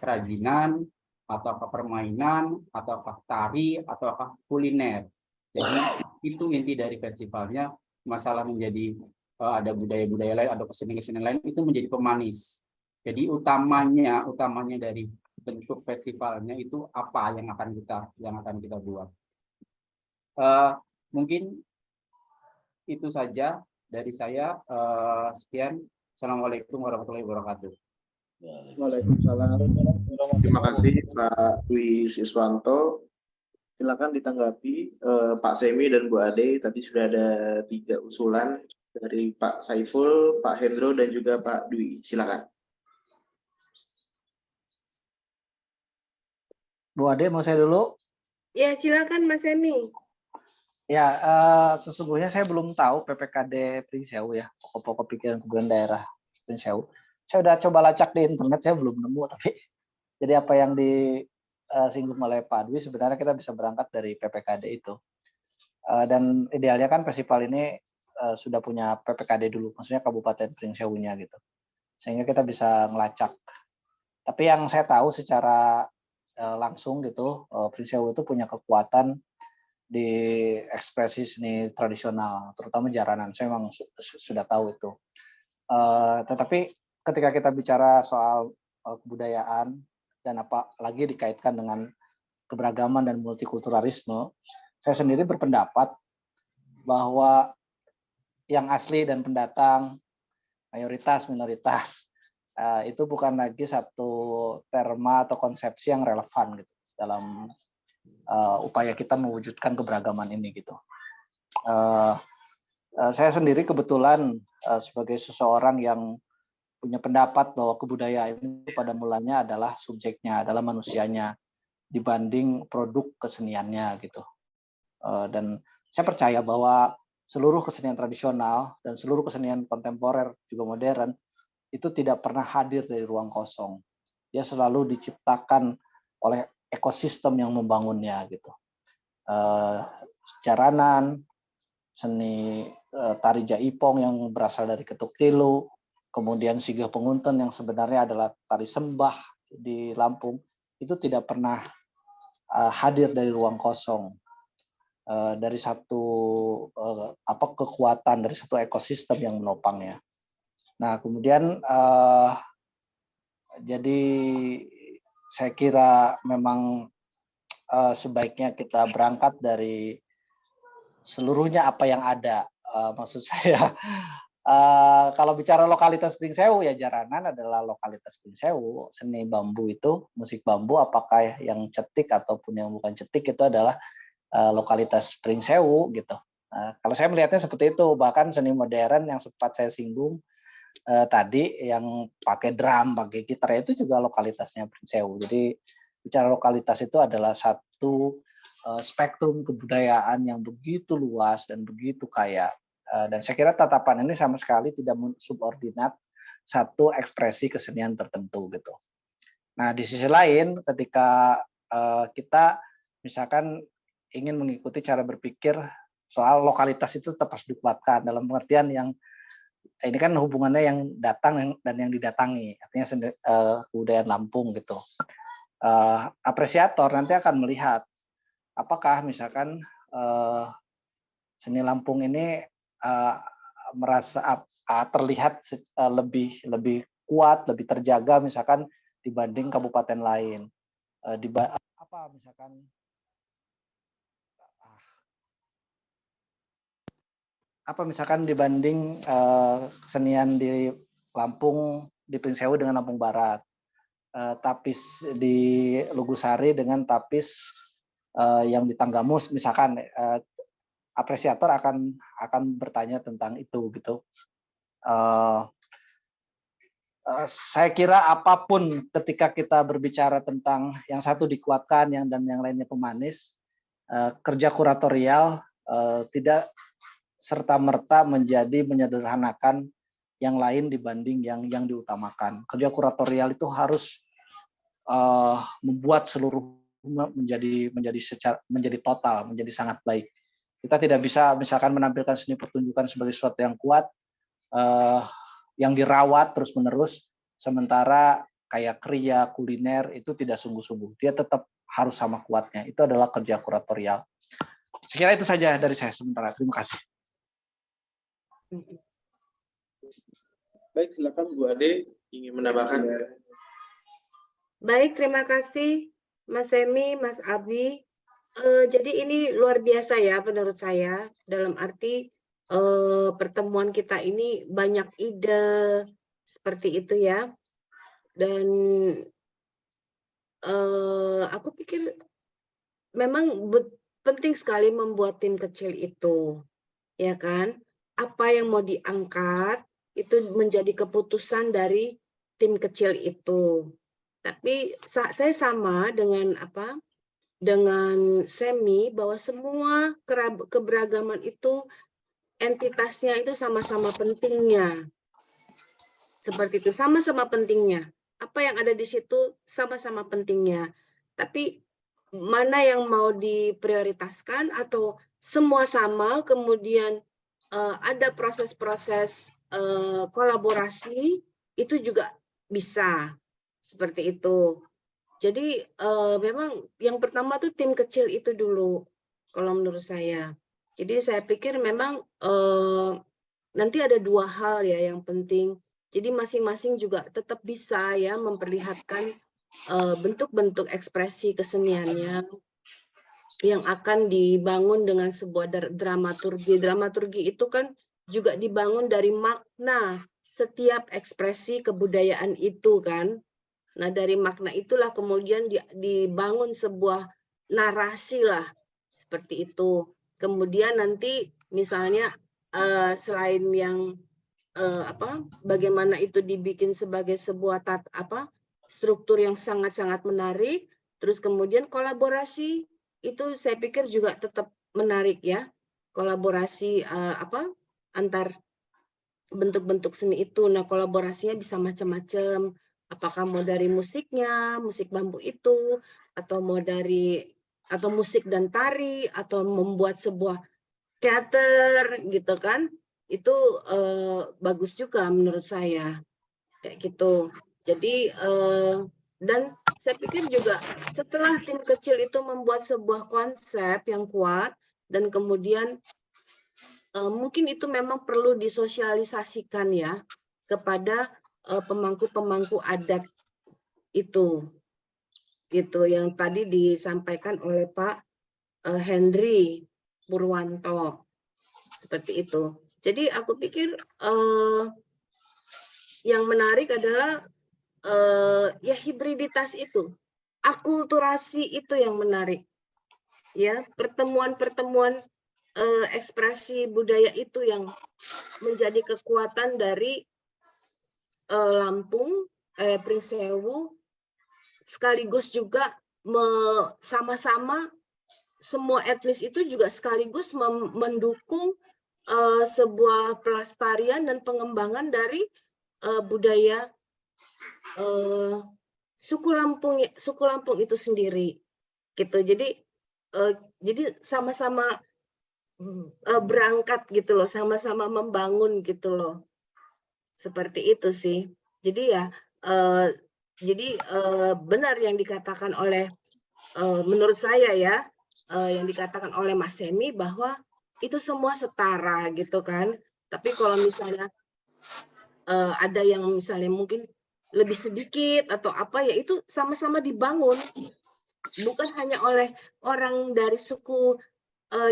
kerajinan, ataukah permainan, ataukah tari, ataukah kuliner. Jadi itu inti dari festivalnya. Masalah menjadi ada budaya-budaya lain, ada kesenian-kesenian lain itu menjadi pemanis. Jadi utamanya dari bentuk festivalnya itu apa yang akan kita buat. Mungkin itu saja dari saya. Sekian. Assalamualaikum warahmatullahi wabarakatuh. Waalaikumsalam. Terima kasih Pak Dwi Siswanto. Silakan ditanggapi Pak Semi dan Bu Ade. Tadi sudah ada 3 usulan dari Pak Saiful, Pak Hendro, dan juga Pak Dwi. Silakan. Bu Ade, mau saya dulu? Ya, silakan Mas Semi. Ya, sesungguhnya saya belum tahu PPKD Pringsewu ya, pokok-pokok pikiran kebudayaan daerah Pringsewu. Saya udah coba lacak di internet, saya belum nemu, tapi jadi apa yang disinggung oleh Pak Dwi sebenarnya kita bisa berangkat dari PPKD itu. Dan idealnya kan festival ini sudah punya PPKD dulu, maksudnya Kabupaten Pringsewunya gitu. Sehingga kita bisa ngelacak. Tapi yang saya tahu secara langsung gitu, Pringsewu itu punya kekuatan di ekspresi seni tradisional, terutama jaranan. Saya memang sudah tahu itu. Tetapi ketika kita bicara soal kebudayaan dan apalagi dikaitkan dengan keberagaman dan multikulturalisme, saya sendiri berpendapat bahwa yang asli dan pendatang, mayoritas, minoritas, itu bukan lagi satu terma atau konsepsi yang relevan gitu dalam upaya kita mewujudkan keberagaman ini gitu. Saya sendiri kebetulan sebagai seseorang yang punya pendapat bahwa kebudayaan itu pada mulanya adalah subjeknya, adalah manusianya dibanding produk keseniannya gitu. Dan saya percaya bahwa seluruh kesenian tradisional dan seluruh kesenian kontemporer juga modern itu tidak pernah hadir dari ruang kosong. Dia selalu diciptakan oleh ekosistem yang membangunnya gitu. Jaranan, seni tari jaipong yang berasal dari ketuk tilu, kemudian sigah pengunten yang sebenarnya adalah tari sembah di Lampung, itu tidak pernah hadir dari ruang kosong. Dari satu kekuatan, dari satu ekosistem yang menopangnya. Nah, kemudian jadi saya kira memang sebaiknya kita berangkat dari seluruhnya apa yang ada. Maksud saya, kalau bicara lokalitas Pringsewu, ya jaranan adalah lokalitas Pringsewu. Seni bambu itu, musik bambu, apakah yang cetik ataupun yang bukan cetik itu adalah lokalitas Pringsewu gitu. Kalau saya melihatnya seperti itu, bahkan seni modern yang sempat saya singgung tadi yang pakai drum, pakai gitar itu juga lokalitasnya Pringsewu. Jadi bicara lokalitas itu adalah satu spektrum kebudayaan yang begitu luas dan begitu kaya. Dan saya kira tatapan ini sama sekali tidak subordinat satu ekspresi kesenian tertentu gitu. Nah, di sisi lain ketika kita misalkan ingin mengikuti cara berpikir soal lokalitas itu tetap harus dikuatkan dalam pengertian yang ini kan hubungannya yang datang dan yang didatangi, artinya kebudayaan Lampung gitu. Apresiator nanti akan melihat apakah misalkan seni Lampung ini merasa terlihat lebih kuat, lebih terjaga misalkan dibanding kabupaten lain. Misalkan dibanding kesenian di Lampung di Pringsewu dengan Lampung Barat, tapis di Lugusari dengan tapis yang di Tanggamus misalkan, apresiator akan bertanya tentang itu gitu. Saya kira apapun ketika kita berbicara tentang yang satu dikuatkan dan yang lainnya pemanis, kerja kuratorial tidak serta-merta menjadi menyederhanakan yang lain dibanding yang diutamakan. Kerja kuratorial itu harus membuat seluruh menjadi total, menjadi sangat baik. Kita tidak bisa misalkan menampilkan seni pertunjukan sebagai sesuatu yang kuat, yang dirawat terus-menerus, sementara kayak kriya, kuliner itu tidak sungguh-sungguh. Dia tetap harus sama kuatnya. Itu adalah kerja kuratorial. Sekira itu saja dari saya sementara. Terima kasih. Baik, silakan Bu Ade ingin menambahkan. Baik, terima kasih Mas Semi, Mas Abi. Jadi ini luar biasa ya menurut saya, dalam arti pertemuan kita ini banyak ide seperti itu ya. Dan aku pikir memang penting sekali membuat tim kecil itu, ya kan? Apa yang mau diangkat itu menjadi keputusan dari tim kecil itu. Tapi saya sama dengan dengan Semi bahwa semua keberagaman itu entitasnya itu sama-sama pentingnya. Seperti itu, sama-sama pentingnya. Apa yang ada di situ sama-sama pentingnya. Tapi mana yang mau diprioritaskan atau semua sama, kemudian ada proses-proses kolaborasi, itu juga bisa. Seperti itu. Jadi memang yang pertama tuh tim kecil itu dulu, kalau menurut saya. Jadi saya pikir memang nanti ada dua hal ya yang penting. Jadi masing-masing juga tetap bisa ya memperlihatkan bentuk-bentuk ekspresi keseniannya yang akan dibangun dengan sebuah dramaturgi. Dramaturgi itu kan juga dibangun dari makna setiap ekspresi kebudayaan itu kan. Nah, dari makna itulah kemudian dibangun sebuah narasi lah, seperti itu. Kemudian nanti misalnya selain yang bagaimana itu dibikin sebagai sebuah struktur yang sangat-sangat menarik, terus kemudian kolaborasi itu saya pikir juga tetap menarik ya, kolaborasi antar bentuk-bentuk seni itu. Nah, kolaborasinya bisa macam-macam. Apakah mau dari musiknya, musik bambu itu, atau mau dari musik dan tari, atau membuat sebuah teater gitu kan? Itu bagus juga menurut saya. Kayak gitu. Jadi dan saya pikir juga setelah tim kecil itu membuat sebuah konsep yang kuat dan kemudian mungkin itu memang perlu disosialisasikan ya kepada pemangku-pemangku adat itu, gitu yang tadi disampaikan oleh Pak Henry Purwanto, seperti itu. Jadi aku pikir yang menarik adalah ya hibriditas itu, akulturasi itu yang menarik, ya pertemuan-pertemuan ekspresi budaya itu yang menjadi kekuatan dari Lampung, Pringsewu, sekaligus juga sama-sama semua etnis itu juga sekaligus mendukung sebuah pelestarian dan pengembangan dari budaya suku Lampung itu sendiri, gitu. Jadi sama-sama berangkat gitu loh, sama-sama membangun gitu loh. Seperti itu sih. Jadi ya, benar yang dikatakan oleh, menurut saya ya, yang dikatakan oleh Mas Semi bahwa itu semua setara gitu kan. Tapi kalau misalnya ada yang misalnya mungkin lebih sedikit atau apa ya itu sama-sama dibangun. Bukan hanya oleh orang dari suku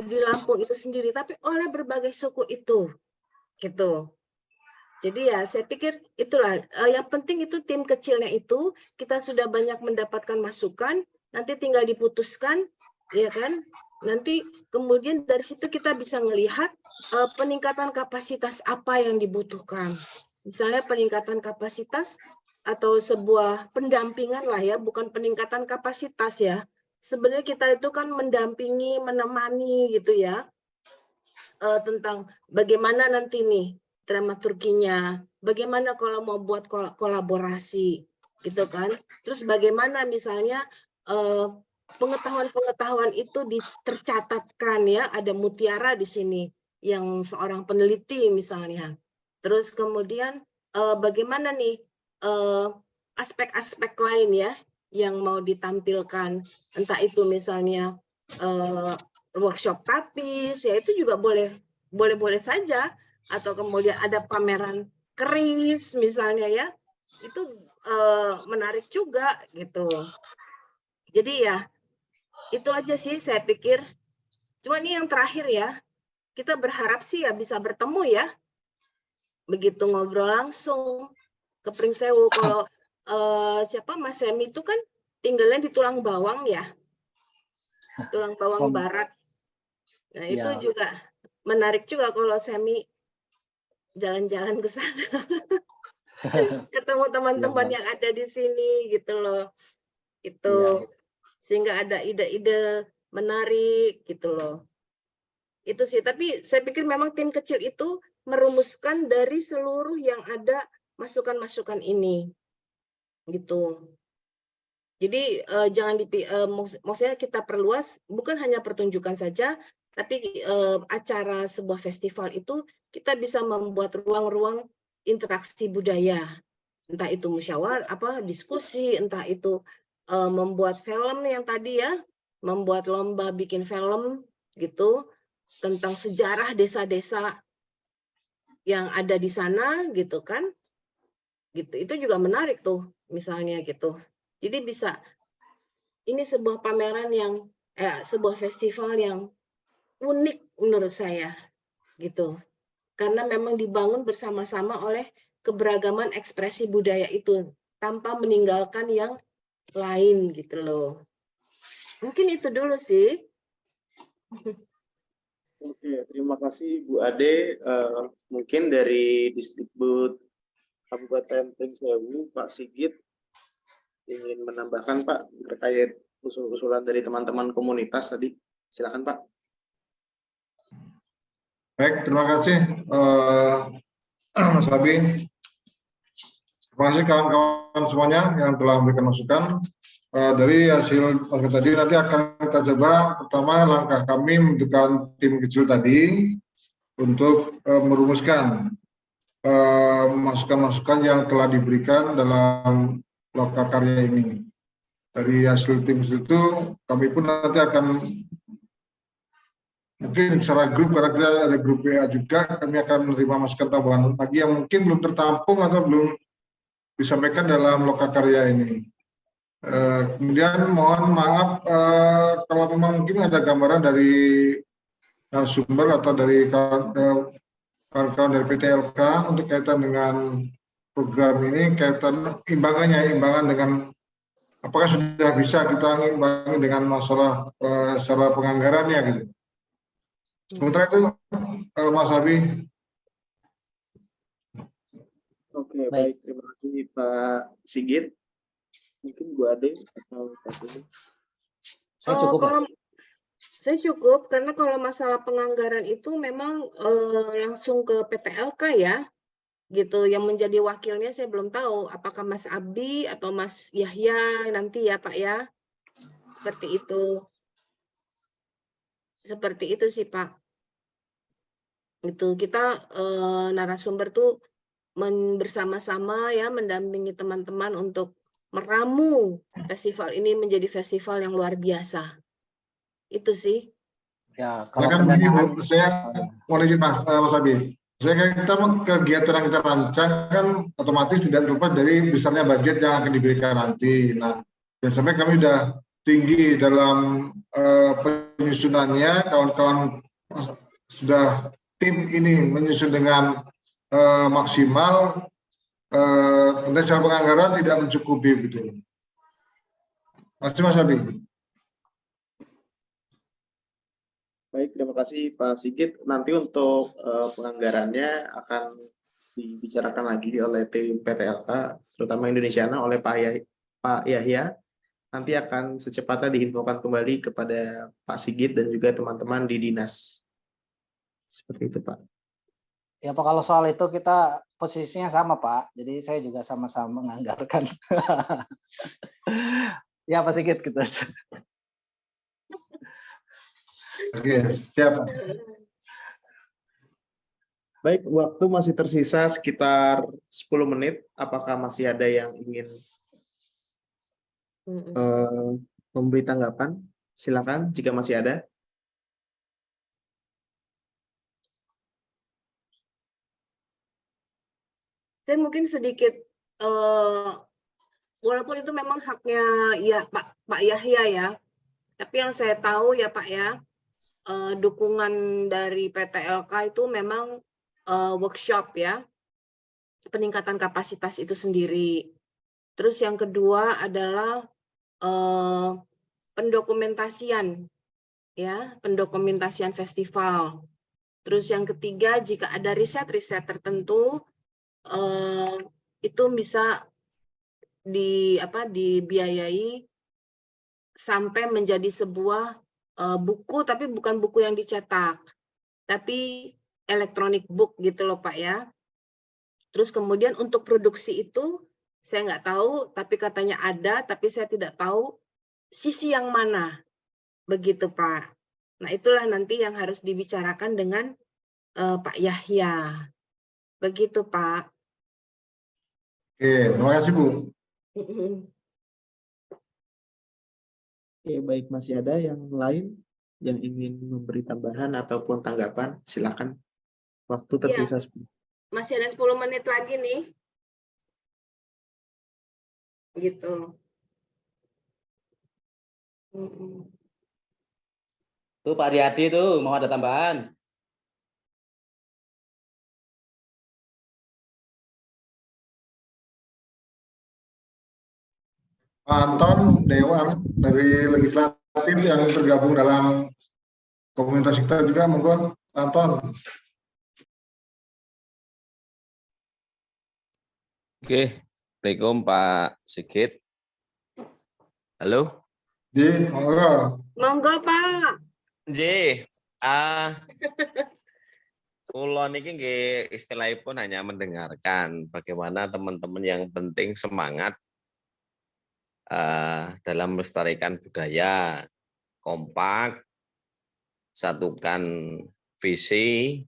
di Lampung itu sendiri, tapi oleh berbagai suku itu, gitu. Jadi ya saya pikir itulah yang penting itu tim kecilnya itu kita sudah banyak mendapatkan masukan, nanti tinggal diputuskan, ya kan? Nanti kemudian dari situ kita bisa melihat peningkatan kapasitas apa yang dibutuhkan. Misalnya peningkatan kapasitas atau sebuah pendampingan lah ya, bukan peningkatan kapasitas ya. Sebenarnya kita itu kan mendampingi, menemani gitu ya, tentang bagaimana nanti nih dramaturginya, bagaimana kalau mau buat kolaborasi, gitu kan. Terus bagaimana misalnya pengetahuan-pengetahuan itu tercatatkan ya, ada mutiara di sini yang seorang peneliti misalnya. Terus kemudian bagaimana nih aspek-aspek lain ya yang mau ditampilkan, entah itu misalnya workshop tapis, ya itu juga boleh saja, atau kemudian ada pameran keris misalnya ya, itu menarik juga gitu. Jadi ya itu aja sih saya pikir. Cuma ini yang terakhir ya, kita berharap sih ya bisa bertemu ya, begitu ngobrol langsung ke Pringsewu. Kalau siapa Mas Semi itu kan tinggalnya di Tulang Bawang ya, Tulang Bawang Barat. Nah itu juga menarik juga kalau Semi jalan-jalan ke sana, ketemu teman-teman yang ada di sini gitu loh, itu sehingga ada ide-ide menarik gitu loh. Itu sih, tapi saya pikir memang tim kecil itu merumuskan dari seluruh yang ada masukan-masukan ini, gitu. Jadi jangan maksudnya kita perluas, bukan hanya pertunjukan saja, tapi acara sebuah festival itu kita bisa membuat ruang-ruang interaksi budaya, entah itu musyawarah, diskusi, entah itu membuat film yang tadi ya, membuat lomba bikin film gitu tentang sejarah desa-desa yang ada di sana gitu kan, gitu. Itu juga menarik tuh misalnya gitu. Jadi bisa, ini sebuah pameran yang sebuah festival yang unik menurut saya gitu. Karena memang dibangun bersama-sama oleh keberagaman ekspresi budaya itu tanpa meninggalkan yang lain gitu loh. Mungkin itu dulu sih. Oke, terima kasih Bu Ade. Mungkin dari Disdikbud Kabupaten Pringsewu, Pak Sigit ingin menambahkan Pak terkait usul-usulan dari teman-teman komunitas tadi. Silakan Pak. Baik, terima kasih Mas Abi. Terima kasih kawan-kawan semuanya yang telah memberikan masukan. Dari hasil tadi nanti akan kita coba, pertama langkah kami membentukkan tim kecil tadi untuk merumuskan masukan-masukan yang telah diberikan dalam lokakarya ini. Dari hasil tim itu kami pun nanti akan mungkin secara grup, karena kita ada grup WA juga, kami akan menerima masukan tambahan lagi yang mungkin belum tertampung atau belum disampaikan dalam lokakarya ini. Kemudian mohon maaf kalau memang mungkin ada gambaran dari sumber atau dari kawan-kawan dari PTLK untuk kaitan dengan program ini, kaitan imbangan dengan apakah sudah bisa kita imbangi dengan masalah secara penganggarannya gitu. Sementara itu Mas Abi. Oke, baik. Terima kasih Pak Sigit. Mungkin Bu Ade atau Pak Sigit. Saya cukup. Saya cukup, karena kalau masalah penganggaran itu memang langsung ke PTLK ya, gitu. Yang menjadi wakilnya saya belum tahu, apakah Mas Abdi atau Mas Yahya nanti ya Pak ya. Seperti itu. Seperti itu sih Pak. Itu kita narasumber tuh bersama-sama ya mendampingi teman-teman untuk meramu festival ini menjadi festival yang luar biasa. Itu sih. Ya, kalau kan begini Bu, saya mau izin Mas Abi. Saya kita kegiatan yang kita rancang kan otomatis tidak lupa dari besarnya budget yang akan diberikan nanti. Nah, dan sampai kami sudah tinggi dalam penyusunannya, kawan-kawan sudah tim ini menyusun dengan maksimal, dan secara penganggaran tidak mencukupi betul. Mas Abi. Baik, terima kasih Pak Sigit. Nanti untuk penganggarannya akan dibicarakan lagi oleh tim PTLK, terutama Indonesiana oleh Pak Yahya. Nanti akan secepatnya diinfokan kembali kepada Pak Sigit dan juga teman-teman di dinas. Seperti itu Pak. Ya Pak, kalau soal itu kita posisinya sama Pak, jadi saya juga sama-sama menganggarkan. Ya Pak Sigit gitu aja. Oke, siap. Baik, waktu masih tersisa sekitar 10 menit. Apakah masih ada yang ingin memberi tanggapan? Silakan jika masih ada. Saya mungkin sedikit, walaupun itu memang haknya ya Pak Yahya ya, tapi yang saya tahu ya Pak ya, dukungan dari PTLK itu memang workshop ya, peningkatan kapasitas itu sendiri. Terus yang kedua adalah pendokumentasian ya, pendokumentasian festival. Terus yang ketiga, jika ada riset-riset tertentu itu bisa dibiayai sampai menjadi sebuah buku, tapi bukan buku yang dicetak, tapi electronic book gitu loh Pak ya. Terus kemudian untuk produksi itu saya nggak tahu, tapi katanya ada, tapi saya tidak tahu sisi yang mana, begitu Pak. Nah itulah nanti yang harus dibicarakan dengan Pak Yahya, begitu Pak. Oke, terima kasih Bu. Oke, baik, masih ada yang lain yang ingin memberi tambahan ataupun tanggapan? Silakan. Waktu Iya, tersisa 10. masih ada 10 menit lagi nih. Gitu. Tuh Pak Riyadi tuh mau ada tambahan. Pak Anton Dewan dari legislatif yang tergabung dalam komunitas kita juga, monggo Anton. Oke, Assalamualaikum Pak Sigit. Halo? Ji, monggo. Monggo Pak. Ji, kula niki nggih istilahipun hanya mendengarkan bagaimana teman-teman yang penting semangat dalam melestarikan budaya, kompak, satukan visi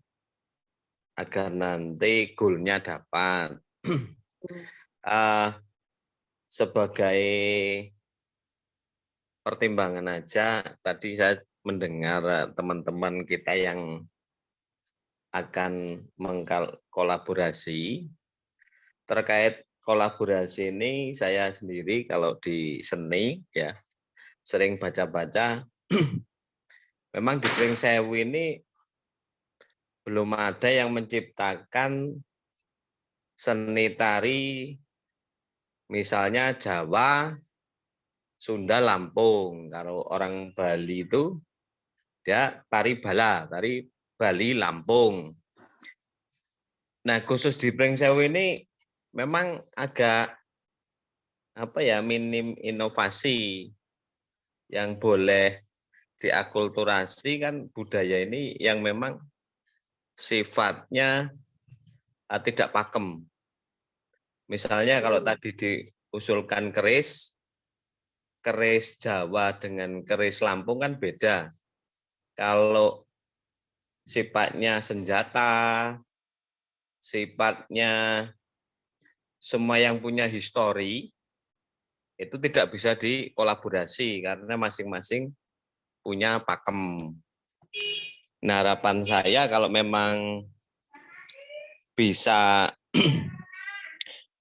agar nanti goalnya dapat. Sebagai pertimbangan aja, tadi saya mendengar teman-teman kita yang akan mengkolaborasi. Terkait kolaborasi ini, saya sendiri kalau di seni ya sering baca-baca, memang di Pringsewu ini belum ada yang menciptakan seni tari misalnya Jawa, Sunda, Lampung. Kalau orang Bali itu dia tari bala, tari Bali, Lampung. Nah, khusus di Pringsewu ini memang agak minim inovasi yang boleh diakulturasi kan budaya ini yang memang sifatnya tidak pakem. Misalnya kalau tadi diusulkan keris Jawa dengan keris Lampung kan beda. Kalau sifatnya senjata, sifatnya semua yang punya histori, itu tidak bisa dikolaborasi karena masing-masing punya pakem. Nah, harapan saya kalau memang bisa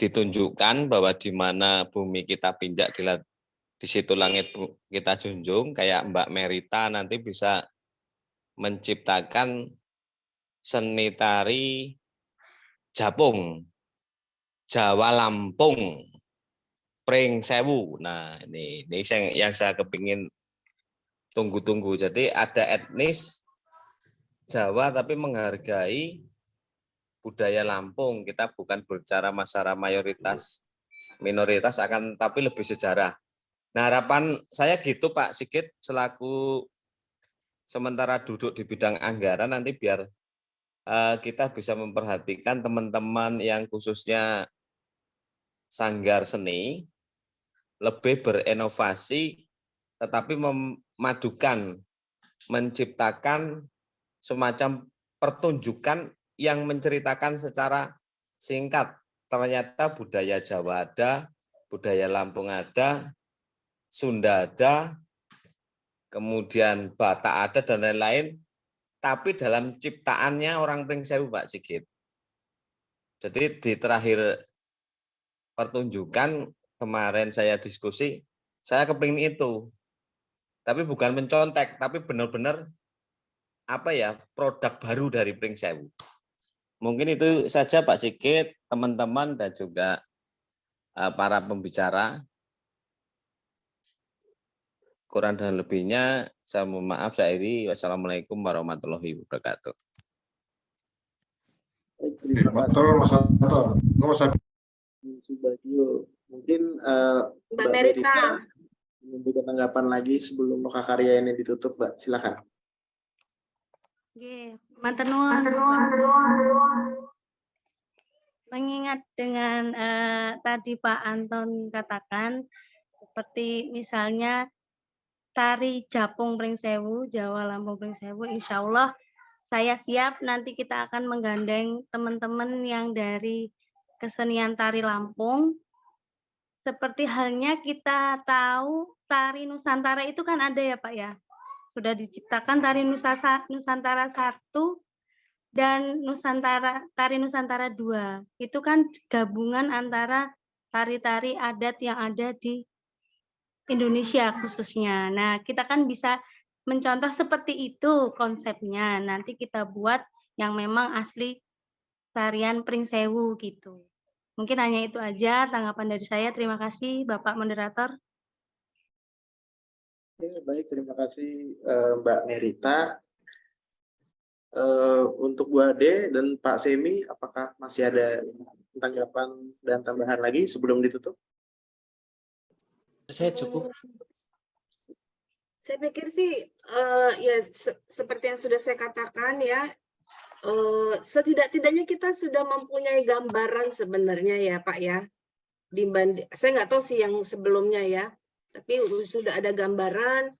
ditunjukkan bahwa di mana bumi kita pinjak, di situ langit kita junjung, kayak Mbak Merita nanti bisa menciptakan seni tari Japung, Jawa Lampung, Pringsewu. Nah, ini yang saya kepingin tunggu-tunggu. Jadi ada etnis Jawa tapi menghargai budaya Lampung. Kita bukan berbicara masalah mayoritas, minoritas, akan tapi lebih sejarah. Nah, harapan saya gitu Pak Sigit, selaku sementara duduk di bidang anggaran, nanti biar kita bisa memperhatikan teman-teman yang khususnya sanggar seni lebih berinovasi, tetapi memadukan, menciptakan semacam pertunjukan yang menceritakan secara singkat. Ternyata budaya Jawa ada, budaya Lampung ada, Sunda ada, kemudian Batak ada, dan lain-lain. Tapi dalam ciptaannya orang Pringsewu, Pak Sigit. Jadi di terakhir pertunjukan kemarin saya diskusi, saya kepingin itu. Tapi bukan mencontek, tapi benar-benar produk baru dari Pringsewu. Mungkin itu saja Pak Sigit, teman-teman, dan juga para pembicara. Kurang dan lebihnya saya mohon maaf, saya akhiri. Wassalamualaikum warahmatullahi wabarakatuh. Terima kasih Mas Anton. Mungkin Mbak Merita memberikan tanggapan lagi sebelum loka karya ini ditutup, Mbak. Silakan. Oke, matur nuwun. Mengingat dengan tadi Pak Anton katakan, seperti misalnya tari Japung Pringsewu, Jawa Lampung Pringsewu, insya Allah saya siap, nanti kita akan menggandeng teman-teman yang dari kesenian tari Lampung, seperti halnya kita tahu tari Nusantara itu kan ada ya Pak ya. Sudah diciptakan tari Nusantara 1 dan tari Nusantara 2. Itu kan gabungan antara tari-tari adat yang ada di Indonesia khususnya. Nah, kita kan bisa mencontoh seperti itu konsepnya. Nanti kita buat yang memang asli tarian Pringsewu gitu. Mungkin hanya itu aja tanggapan dari saya. Terima kasih Bapak Moderator. Oke, baik, terima kasih Mbak Merita. Untuk Bu Ade dan Pak Semi, apakah masih ada tanggapan dan tambahan lagi sebelum ditutup? Saya cukup. Saya pikir sih ya seperti yang sudah saya katakan ya, setidak-tidaknya kita sudah mempunyai gambaran sebenarnya ya Pak ya. Saya nggak tahu sih yang sebelumnya ya, tapi sudah ada gambaran,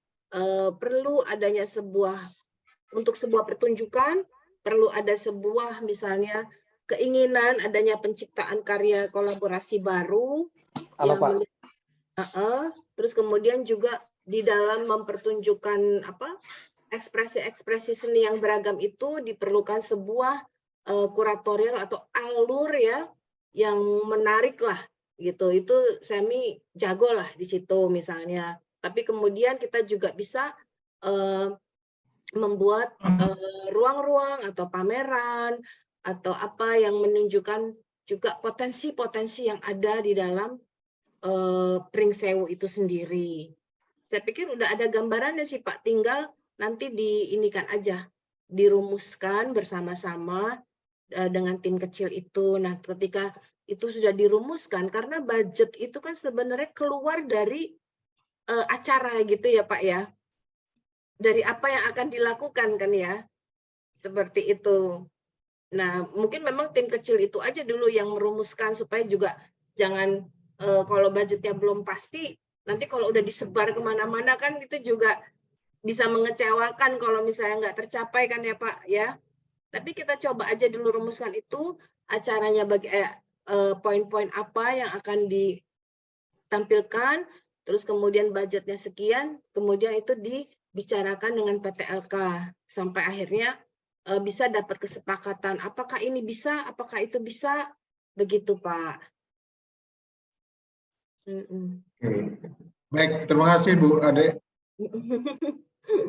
perlu adanya untuk sebuah pertunjukan, perlu ada sebuah misalnya keinginan adanya penciptaan karya kolaborasi baru. Halo Pak. Terus kemudian juga di dalam mempertunjukkan ekspresi-ekspresi seni yang beragam itu diperlukan sebuah kuratorial atau alur ya yang menarik lah gitu. Itu Semi jago lah di situ misalnya. Tapi kemudian kita juga bisa membuat ruang-ruang atau pameran atau apa yang menunjukkan juga potensi-potensi yang ada di dalam Pringsewu itu sendiri. Saya pikir udah ada gambarannya sih Pak, tinggal nanti diinikan aja, dirumuskan bersama-sama dengan tim kecil itu. Nah, ketika itu sudah dirumuskan, karena budget itu kan sebenarnya keluar dari acara gitu ya Pak ya, dari apa yang akan dilakukan kan ya, seperti itu. Nah, mungkin memang tim kecil itu aja dulu yang merumuskan supaya juga jangan kalau budgetnya belum pasti, nanti kalau udah disebar kemana-mana kan itu juga bisa mengecewakan kalau misalnya nggak tercapai kan ya Pak ya. Tapi kita coba aja dulu rumuskan itu acaranya poin-poin apa yang akan ditampilkan, terus kemudian budgetnya sekian, kemudian itu dibicarakan dengan PT-LK sampai akhirnya bisa dapat kesepakatan apakah ini bisa, apakah itu bisa, begitu Pak. Baik, terima kasih Bu Ade.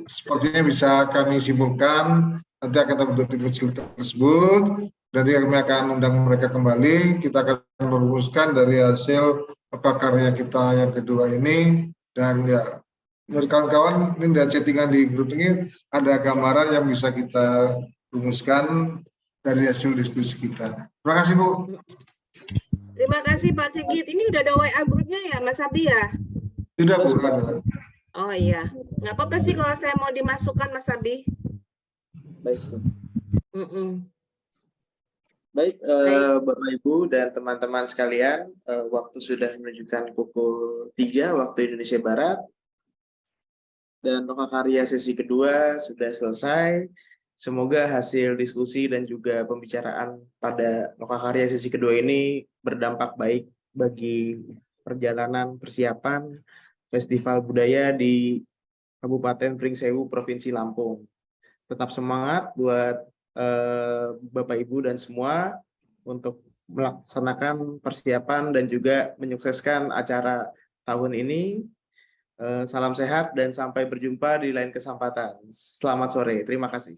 Sepertinya bisa kami simpulkan, nanti akan terbentuk tim kecil tersebut, nanti kami akan undang mereka kembali, kita akan merumuskan dari hasil karya kita yang kedua ini, dan ya, menurut kawan-kawan, ini dari chattingan di grup ini, ada gambaran yang bisa kita rumuskan dari hasil diskusi kita. Terima kasih Bu. Terima kasih Pak Sigit. Ini udah ada WA grupnya ya Mas Abi ya? Sudah Bu. Ada. Oh iya, nggak apa-apa sih kalau saya mau dimasukkan Mas Abi. Baik. Baik, Bapak Ibu dan teman-teman sekalian, waktu sudah menunjukkan pukul 3 waktu Indonesia Barat, dan Lokakarya sesi kedua sudah selesai. Semoga hasil diskusi dan juga pembicaraan pada Lokakarya sesi kedua ini berdampak baik bagi perjalanan persiapan Festival Budaya di Kabupaten Pringsewu, Provinsi Lampung. Tetap semangat buat Bapak Ibu dan semua untuk melaksanakan persiapan dan juga menyukseskan acara tahun ini. Salam sehat dan sampai berjumpa di lain kesempatan. Selamat sore, terima kasih.